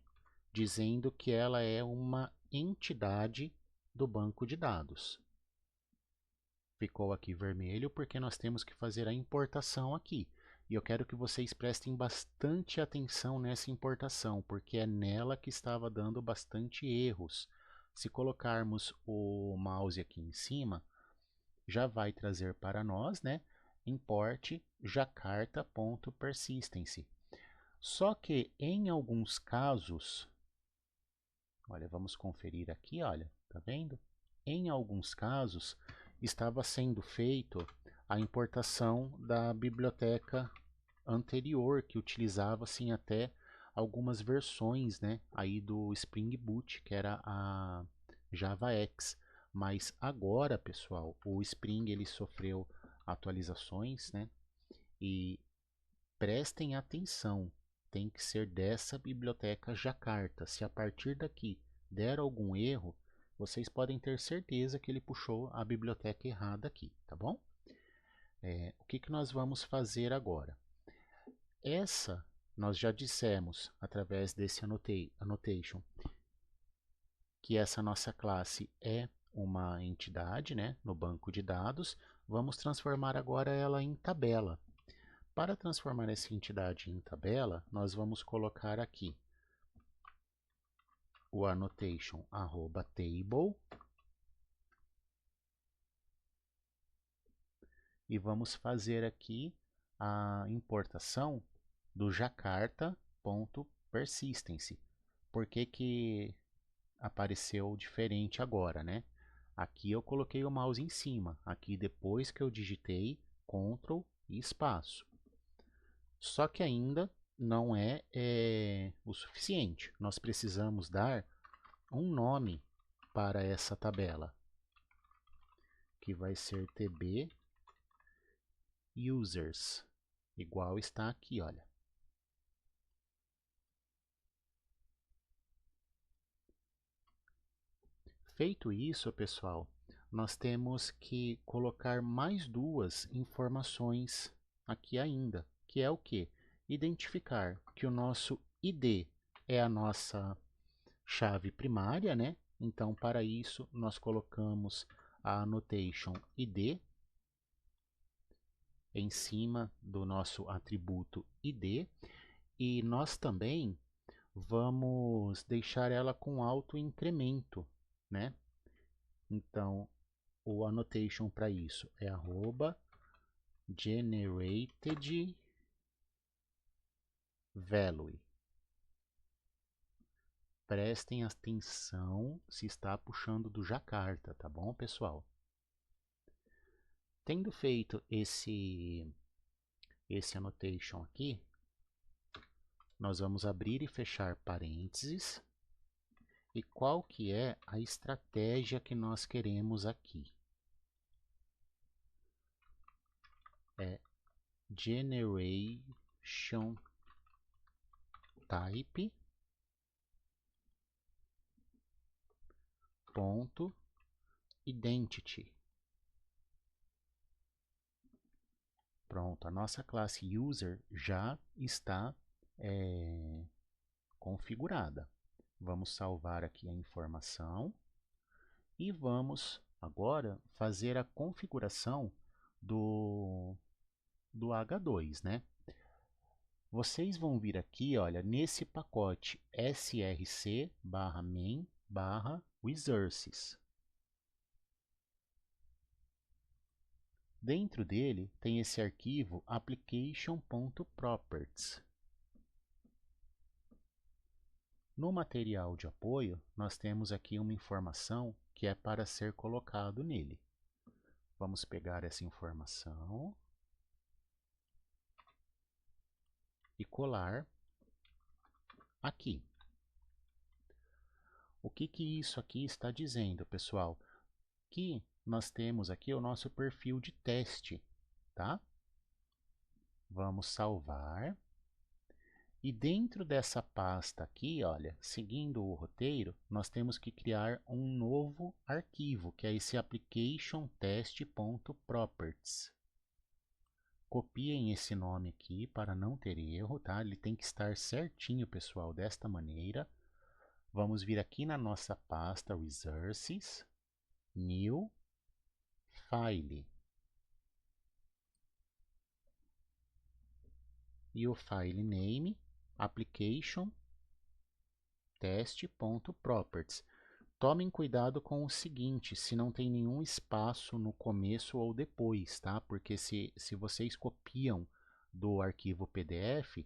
dizendo que ela é uma entidade do banco de dados. Ficou aqui vermelho porque nós temos que fazer a importação aqui. E eu quero que vocês prestem bastante atenção nessa importação, porque é nela que estava dando bastante erros. Se colocarmos o mouse aqui em cima, já vai trazer para nós, né? Import jakarta.persistence. Só que em alguns casos, olha, vamos conferir aqui, olha, tá vendo? Em alguns casos, estava sendo feito a importação da biblioteca anterior, que utilizava assim até algumas versões, né, aí do Spring Boot, que era a JavaX. Mas agora, pessoal, o Spring ele sofreu atualizações, né? E prestem atenção, tem que ser dessa biblioteca Jakarta. Se a partir daqui der algum erro, vocês podem ter certeza que ele puxou a biblioteca errada aqui, tá bom? O que que nós vamos fazer agora? Essa nós já dissemos através desse annotation que essa nossa classe é uma entidade, né, no banco de dados. Vamos transformar agora ela em tabela. Para transformar essa entidade em tabela, nós vamos colocar aqui o annotation @table e vamos fazer aqui a importação do jakarta.persistence. Por que que apareceu diferente agora, né? Aqui eu coloquei o mouse em cima, aqui depois que eu digitei Ctrl e espaço. Só que ainda não é o suficiente. Nós precisamos dar um nome para essa tabela, que vai ser tb users, igual está aqui, olha. Feito isso, pessoal, nós temos que colocar mais duas informações aqui ainda, que é o que? Identificar que o nosso ID é a nossa chave primária, né? Então, para isso, nós colocamos a annotation ID em cima do nosso atributo ID e nós também vamos deixar ela com alto incremento, né? Então, o annotation para isso é @generated value. Prestem atenção se está puxando do Jakarta, tá bom, pessoal? Tendo feito esse annotation aqui, nós vamos abrir e fechar parênteses. E qual que é a estratégia que nós queremos aqui? É generation type ponto identity. Pronto, a nossa classe user já está configurada. Vamos salvar aqui a informação e vamos agora fazer a configuração do H2, né? Vocês vão vir aqui, olha, nesse pacote src/main/resources. Dentro dele tem esse arquivo application.properties. No material de apoio, nós temos aqui uma informação que é para ser colocado nele. Vamos pegar essa informação e colar aqui. O que isso aqui está dizendo, pessoal? Que nós temos aqui o nosso perfil de teste, tá? Vamos salvar. E dentro dessa pasta aqui, olha, seguindo o roteiro, nós temos que criar um novo arquivo, que é esse application test.properties. Copiem esse nome aqui para não ter erro, tá? Ele tem que estar certinho, pessoal, desta maneira. Vamos vir aqui na nossa pasta Resources, New File. E o file name, application test.properties. Tomem cuidado com o seguinte, se não tem nenhum espaço no começo ou depois, tá? Porque se vocês copiam do arquivo PDF,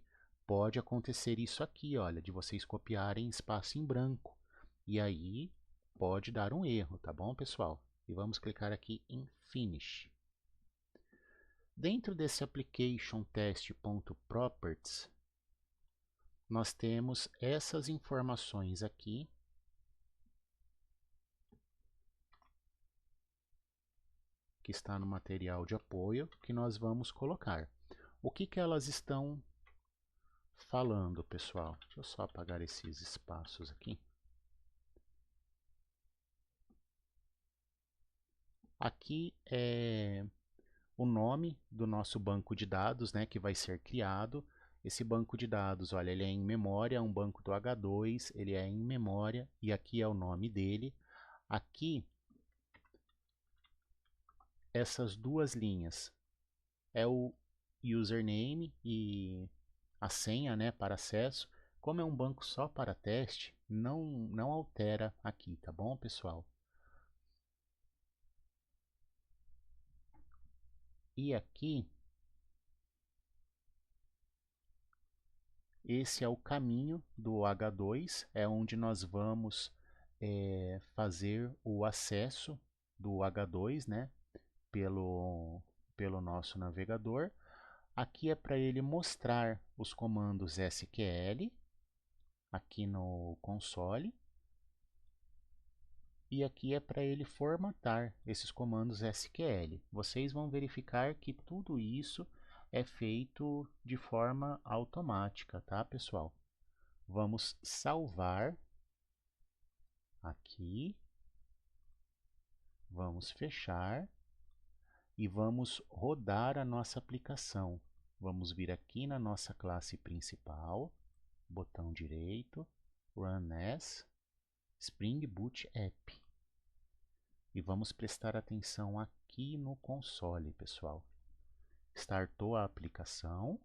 pode acontecer isso aqui, olha, de vocês copiarem espaço em branco. E aí pode dar um erro, tá bom, pessoal? E vamos clicar aqui em Finish. Dentro desse application test.properties, nós temos essas informações aqui, que está no material de apoio, que nós vamos colocar. O que elas estão falando, pessoal? Deixa eu só apagar esses espaços aqui. Aqui é o nome do nosso banco de dados, né, que vai ser criado. Esse banco de dados, olha, ele é em memória, é um banco do H2, ele é em memória, e aqui é o nome dele. Aqui, essas duas linhas é o username e a senha, né, para acesso. Como é um banco só para teste, não altera aqui, tá bom, pessoal? E aqui, esse é o caminho do H2, é onde nós vamos fazer o acesso do H2, né, pelo nosso navegador. Aqui é para ele mostrar os comandos SQL, aqui no console. E aqui é para ele formatar esses comandos SQL. Vocês vão verificar que tudo isso é feito de forma automática, tá, pessoal? Vamos salvar aqui. Vamos fechar e vamos rodar a nossa aplicação. Vamos vir aqui na nossa classe principal, botão direito, Run as, Spring Boot App. E vamos prestar atenção aqui no console, pessoal. Startou a aplicação.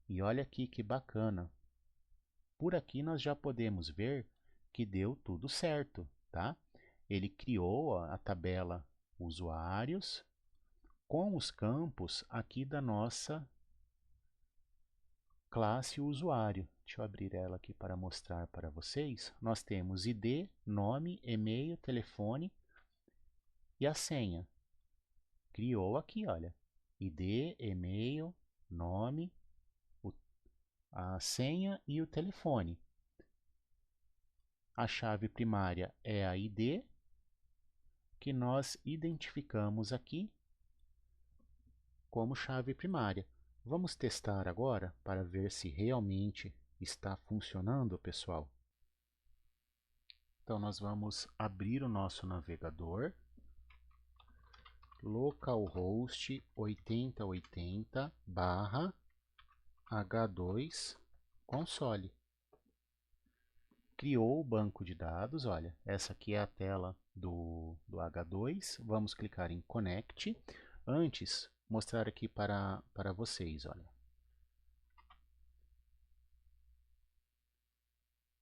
E olha aqui que bacana. Por aqui nós já podemos ver que deu tudo certo, tá? Ele criou a tabela usuários com os campos aqui da nossa classe usuário. Deixa eu abrir ela aqui para mostrar para vocês. Nós temos ID, nome, e-mail, telefone e a senha. Criou aqui, olha. ID, e-mail, nome, a senha e o telefone. A chave primária é a ID, que nós identificamos aqui como chave primária. Vamos testar agora para ver se realmente está funcionando, pessoal. Então, nós vamos abrir o nosso navegador, localhost 8080/H2 console. Criou o banco de dados, olha, essa aqui é a tela do H2. Vamos clicar em Connect. Antes, mostrar aqui para vocês, olha.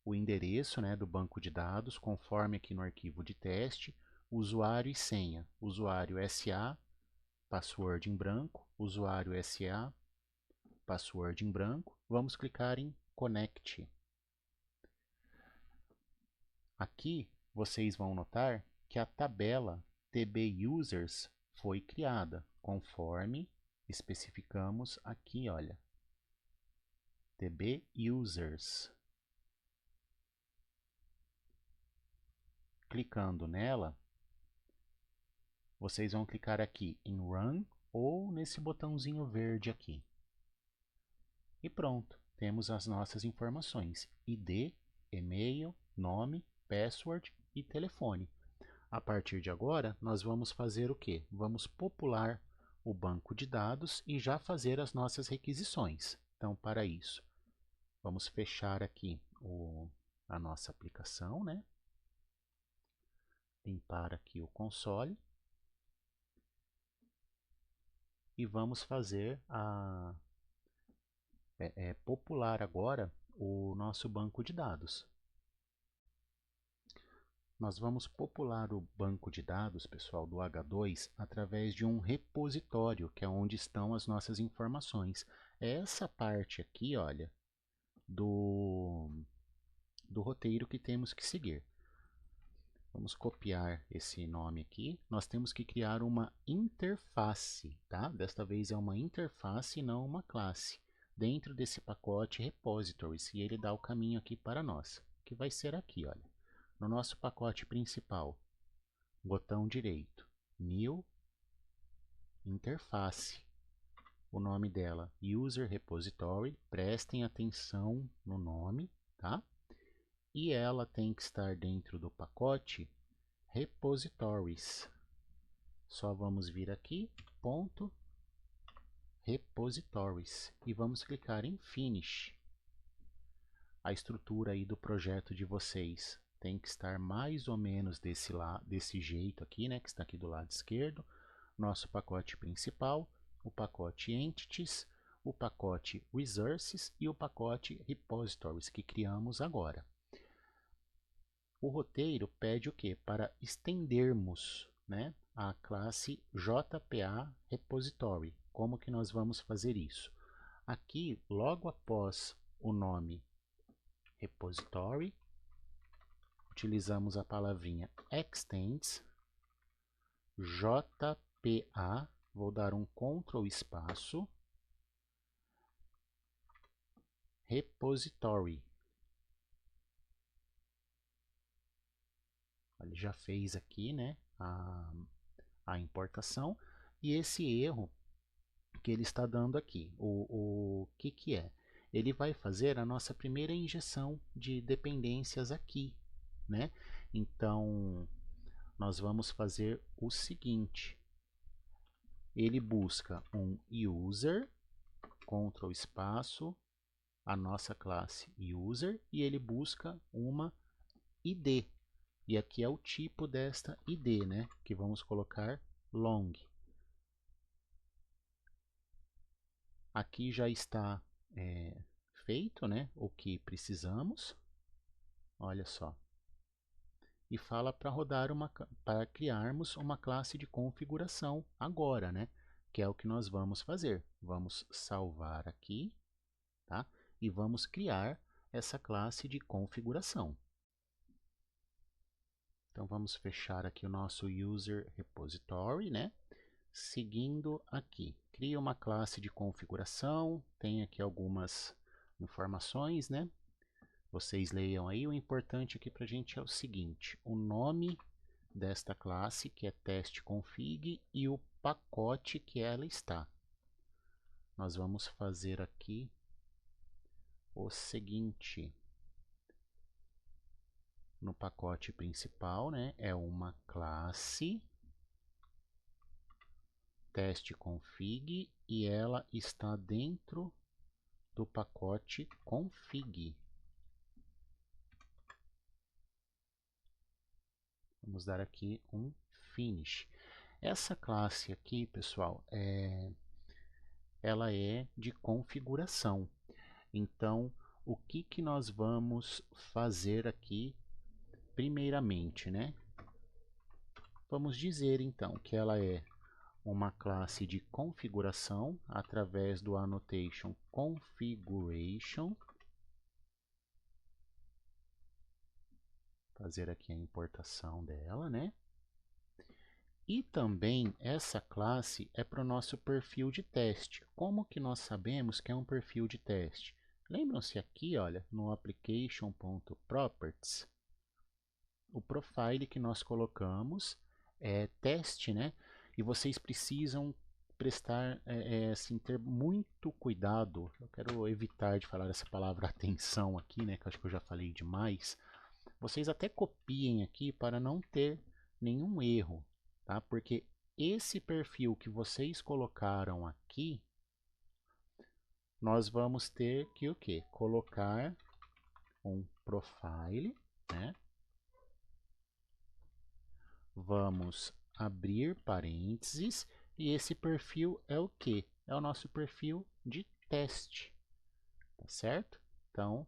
O endereço, né, do banco de dados, conforme aqui no arquivo de teste, usuário e senha. Usuário SA, password em branco, usuário SA, password em branco. Vamos clicar em Connect. Aqui vocês vão notar que a tabela TB Users foi criada, conforme especificamos aqui, olha. TB Users. Clicando nela, vocês vão clicar aqui em Run ou nesse botãozinho verde aqui. E pronto, temos as nossas informações: ID, e-mail, nome, password e telefone. A partir de agora, nós vamos fazer o quê? Vamos popular o banco de dados e já fazer as nossas requisições. Então, para isso, vamos fechar aqui a nossa aplicação, né? Limpar aqui o console. E vamos fazer popular agora o nosso banco de dados. Nós vamos popular o banco de dados, pessoal, do H2 através de um repositório, que é onde estão as nossas informações. É essa parte aqui, olha, do roteiro que temos que seguir. Vamos copiar esse nome aqui. Nós temos que criar uma interface, tá? Desta vez é uma interface e não uma classe, dentro desse pacote repositories, e ele dá o caminho aqui para nós, que vai ser aqui, olha. No nosso pacote principal, botão direito, New Interface. O nome dela, User Repository. Prestem atenção no nome, tá? E ela tem que estar dentro do pacote Repositories. Só vamos vir aqui, ponto, Repositories, e vamos clicar em Finish. A estrutura aí do projeto de vocês tem que estar mais ou menos desse jeito aqui, né, que está aqui do lado esquerdo. Nosso pacote principal, o pacote Entities, o pacote Resources e o pacote Repositories que criamos agora. O roteiro pede o que? Para estendermos, né, a classe JPA Repository. Como que nós vamos fazer isso? Aqui, logo após o nome Repository, utilizamos a palavrinha extends, JPA, vou dar um Ctrl espaço, Repository. Ele já fez aqui, né, a importação, e esse erro que ele está dando aqui, o que é? Ele vai fazer a nossa primeira injeção de dependências aqui, né? Então, nós vamos fazer o seguinte. Ele busca um user, Ctrl espaço, a nossa classe user, e ele busca uma ID. E aqui é o tipo desta ID, né? Que vamos colocar long. Aqui já está feito, né, o que precisamos. Olha só. E fala para rodar para criarmos uma classe de configuração agora, né? Que é o que nós vamos fazer. Vamos salvar aqui, tá? E vamos criar essa classe de configuração. Então vamos fechar aqui o nosso user repository, né? Seguindo aqui, cria uma classe de configuração, tem aqui algumas informações, né? Vocês leiam aí. O importante aqui para a gente é o seguinte: o nome desta classe, que é testConfig, e o pacote que ela está. nós vamos fazer aqui o seguinte. No pacote principal, né, é uma classe teste_config e ela está dentro do pacote config. Vamos dar aqui um finish. Essa classe aqui, pessoal, ela é de configuração. Então, o que nós vamos fazer aqui primeiramente, né? Vamos dizer então que ela é uma classe de configuração através do annotation configuration. Fazer aqui a importação dela, né? E também essa classe é para o nosso perfil de teste. Como que nós sabemos que é um perfil de teste? Lembram-se aqui, olha, no application.properties, o profile que nós colocamos é teste, né? E vocês precisam prestar, assim, ter muito cuidado. Eu quero evitar de falar essa palavra atenção aqui, né? Que eu acho que eu já falei demais. Vocês até copiem aqui para não ter nenhum erro, tá? Porque esse perfil que vocês colocaram aqui, nós vamos ter que o quê? Colocar um profile, né? Vamos abrir parênteses e esse perfil é o quê? É o nosso perfil de teste, tá certo? Então,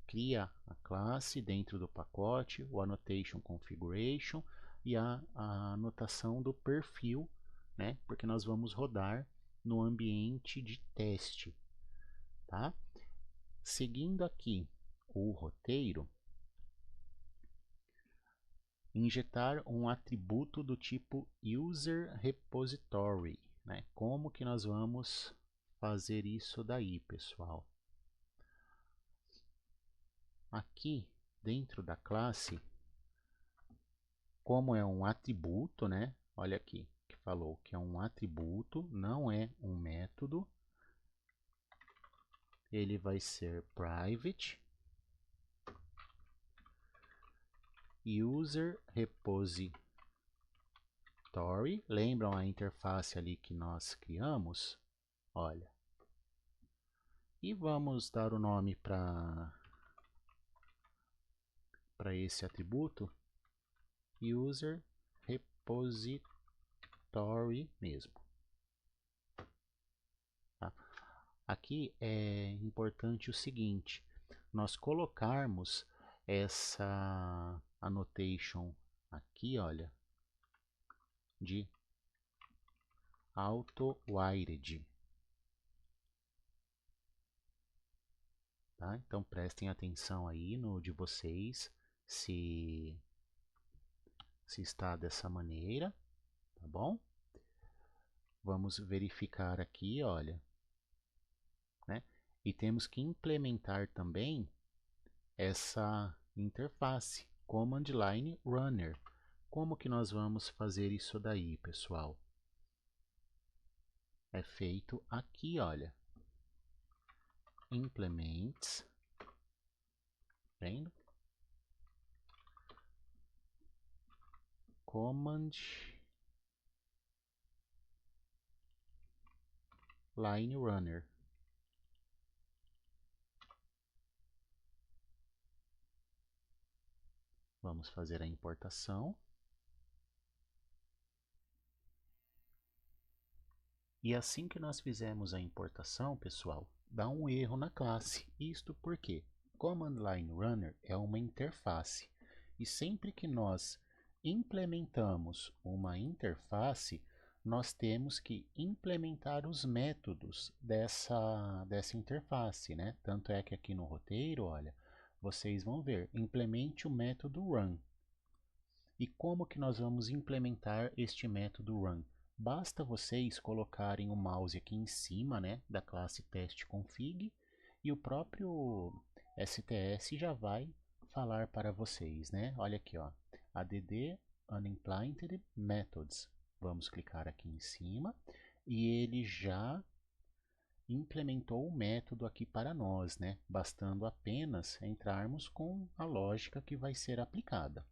cria a classe dentro do pacote, o annotation configuration e a anotação do perfil, né? Porque nós vamos rodar no ambiente de teste, tá? Seguindo aqui o roteiro, injetar um atributo do tipo user repository, né? Como que nós vamos fazer isso daí, pessoal? Aqui dentro da classe, como é um atributo, né? Olha aqui, que falou que é um atributo, não é um método. Ele vai ser private user repository. Lembram a interface ali que nós criamos? Olha. E vamos dar o nome para esse atributo user repository mesmo. Tá? Aqui é importante o seguinte, nós colocarmos essa annotation aqui, olha, de auto-wired. Tá? Então prestem atenção aí no de vocês, se está dessa maneira, tá bom? Vamos verificar aqui, olha, né? E temos que implementar também essa interface command line runner. Como que nós vamos fazer isso daí, pessoal? É feito aqui, olha, implements, vendo? Command line runner. Vamos fazer a importação. E assim que nós fizemos a importação, pessoal, dá um erro na classe. Isto porque Command Line Runner é uma interface. E sempre que nós implementamos uma interface, nós temos que implementar os métodos dessa interface, né? Tanto é que aqui no roteiro, olha, vocês vão ver, implemente o método run. E como que nós vamos implementar este método run? Basta vocês colocarem o mouse aqui em cima, né, da classe teste_config e o próprio STS já vai falar para vocês, né? Olha aqui, ó, add unimplemented methods. Vamos clicar aqui em cima e ele já implementou o método aqui para nós, né? Bastando apenas entrarmos com a lógica que vai ser aplicada.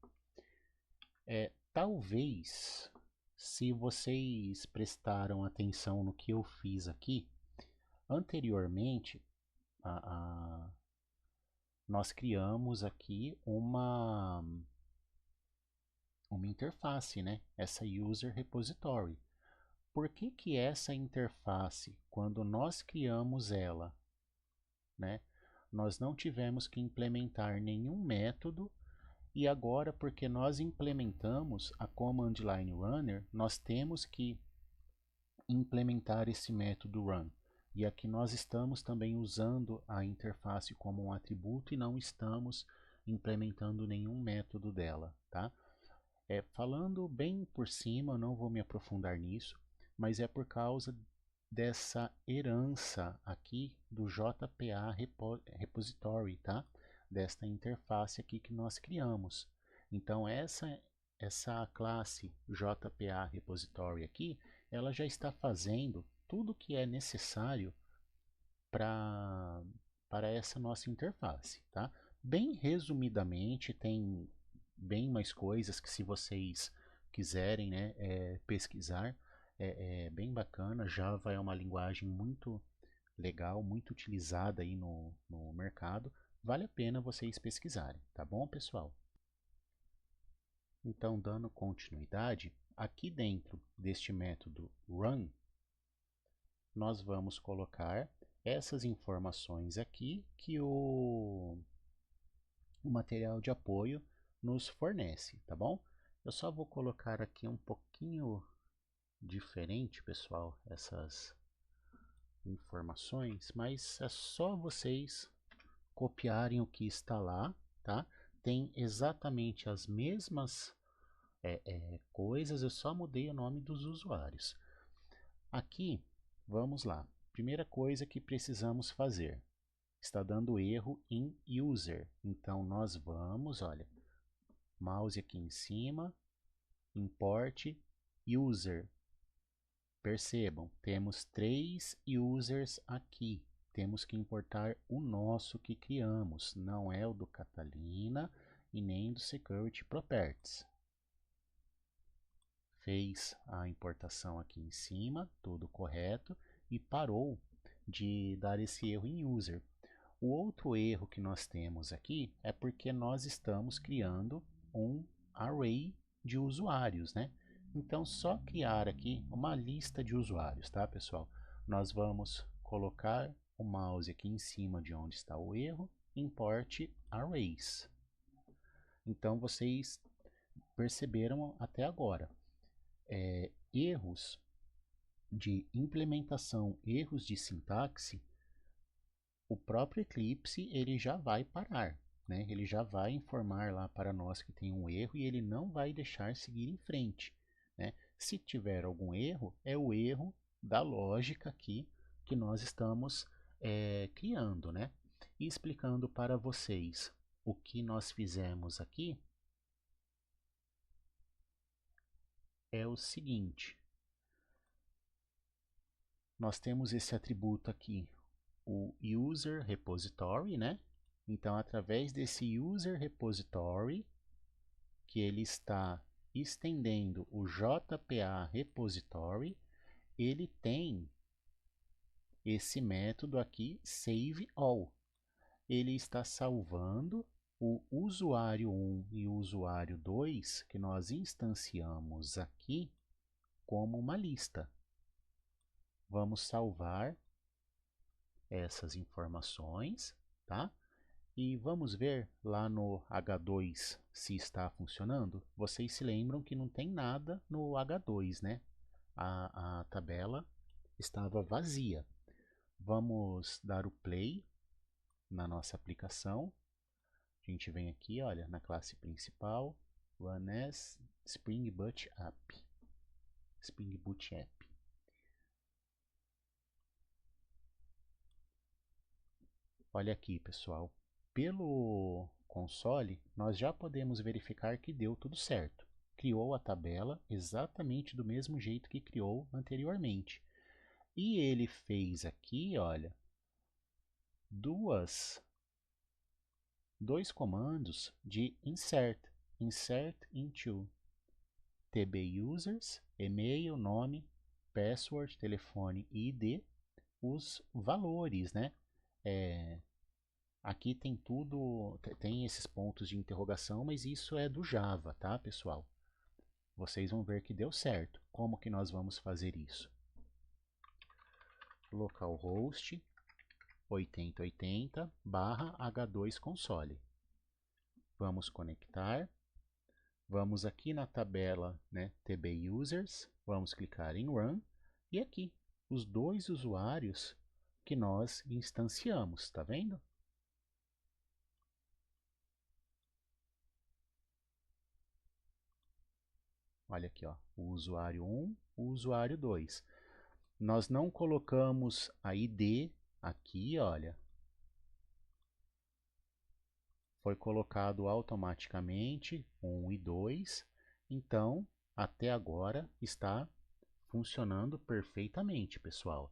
Talvez, se vocês prestaram atenção no que eu fiz aqui, anteriormente nós criamos aqui uma interface, né? Essa user repository. Por que que essa interface, quando nós criamos ela, né, nós não tivemos que implementar nenhum método, e agora, porque nós implementamos a command line runner, nós temos que implementar esse método run. E aqui nós estamos também usando a interface como um atributo e não estamos implementando nenhum método dela, tá? Falando bem por cima, não vou me aprofundar nisso, mas é por causa dessa herança aqui do JPA Repository, tá? Desta interface aqui que nós criamos. Então essa classe JPA Repository aqui, ela já está fazendo tudo o que é necessário para essa nossa interface, tá? Bem resumidamente, tem bem mais coisas que, se vocês quiserem, né, pesquisar, é bem bacana. Java é uma linguagem muito legal, muito utilizada aí no mercado. Vale a pena vocês pesquisarem, tá bom, pessoal? Então, dando continuidade, aqui dentro deste método run, nós vamos colocar essas informações aqui que o material de apoio nos fornece, tá bom? Eu só vou colocar aqui um pouquinho diferente, pessoal, essas informações, mas é só vocês copiarem o que está lá, tá? Tem exatamente as mesmas coisas, eu só mudei o nome dos usuários. Aqui, vamos lá. Primeira coisa que precisamos fazer. Está dando erro em user. Então, nós vamos, olha, mouse aqui em cima, import user. Percebam, temos 3 users aqui. Temos que importar o nosso que criamos, não é o do Catalina e nem do Security Properties. Fez a importação aqui em cima, tudo correto, e parou de dar esse erro em user. O outro erro que nós temos aqui é porque nós estamos criando um array de usuários, né? Então, só criar aqui uma lista de usuários, tá, pessoal? Nós vamos colocar o mouse aqui em cima de onde está o erro, import arrays. Então, vocês perceberam até agora, erros de implementação, erros de sintaxe, o próprio Eclipse ele já vai parar, né? Ele já vai informar lá para nós que tem um erro e ele não vai deixar seguir em frente, né? Se tiver algum erro, é o erro da lógica aqui que nós estamos criando, né? E explicando para vocês o que nós fizemos aqui é o seguinte. Nós temos esse atributo aqui, o user repository, né? Então, através desse user repository, que ele está estendendo o JPA repository, ele tem esse método aqui, save all. Ele está salvando o usuário 1 e o usuário 2, que nós instanciamos aqui, como uma lista. Vamos salvar essas informações, tá? E vamos ver lá no H2 se está funcionando. Vocês se lembram que não tem nada no H2, né? A tabela estava vazia. Vamos dar o play na nossa aplicação. A gente vem aqui, olha, na classe principal, Run as Spring Boot App. Spring Boot App. Olha aqui, pessoal. Pelo console, nós já podemos verificar que deu tudo certo. Criou a tabela exatamente do mesmo jeito que criou anteriormente. E ele fez aqui, olha, dois comandos de insert into tbusers, e-mail, nome, password, telefone e ID, os valores, né? Aqui tem tudo, tem esses pontos de interrogação, mas isso é do Java, tá, pessoal? Vocês vão ver que deu certo. Como que nós vamos fazer isso? Localhost 8080/H2Console. Vamos conectar. Vamos aqui na tabela, né, tbusers, vamos clicar em Run e aqui os dois usuários que nós instanciamos, tá vendo? Olha aqui, ó, o usuário 1, o usuário 2. Nós não colocamos a ID aqui, olha. Foi colocado automaticamente 1 e 2. Então, até agora está funcionando perfeitamente, pessoal.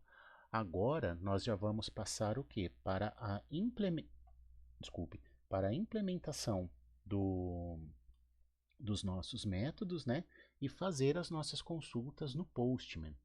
Agora nós já vamos passar o que? Para a implementação dos nossos métodos, né? E fazer as nossas consultas no Postman.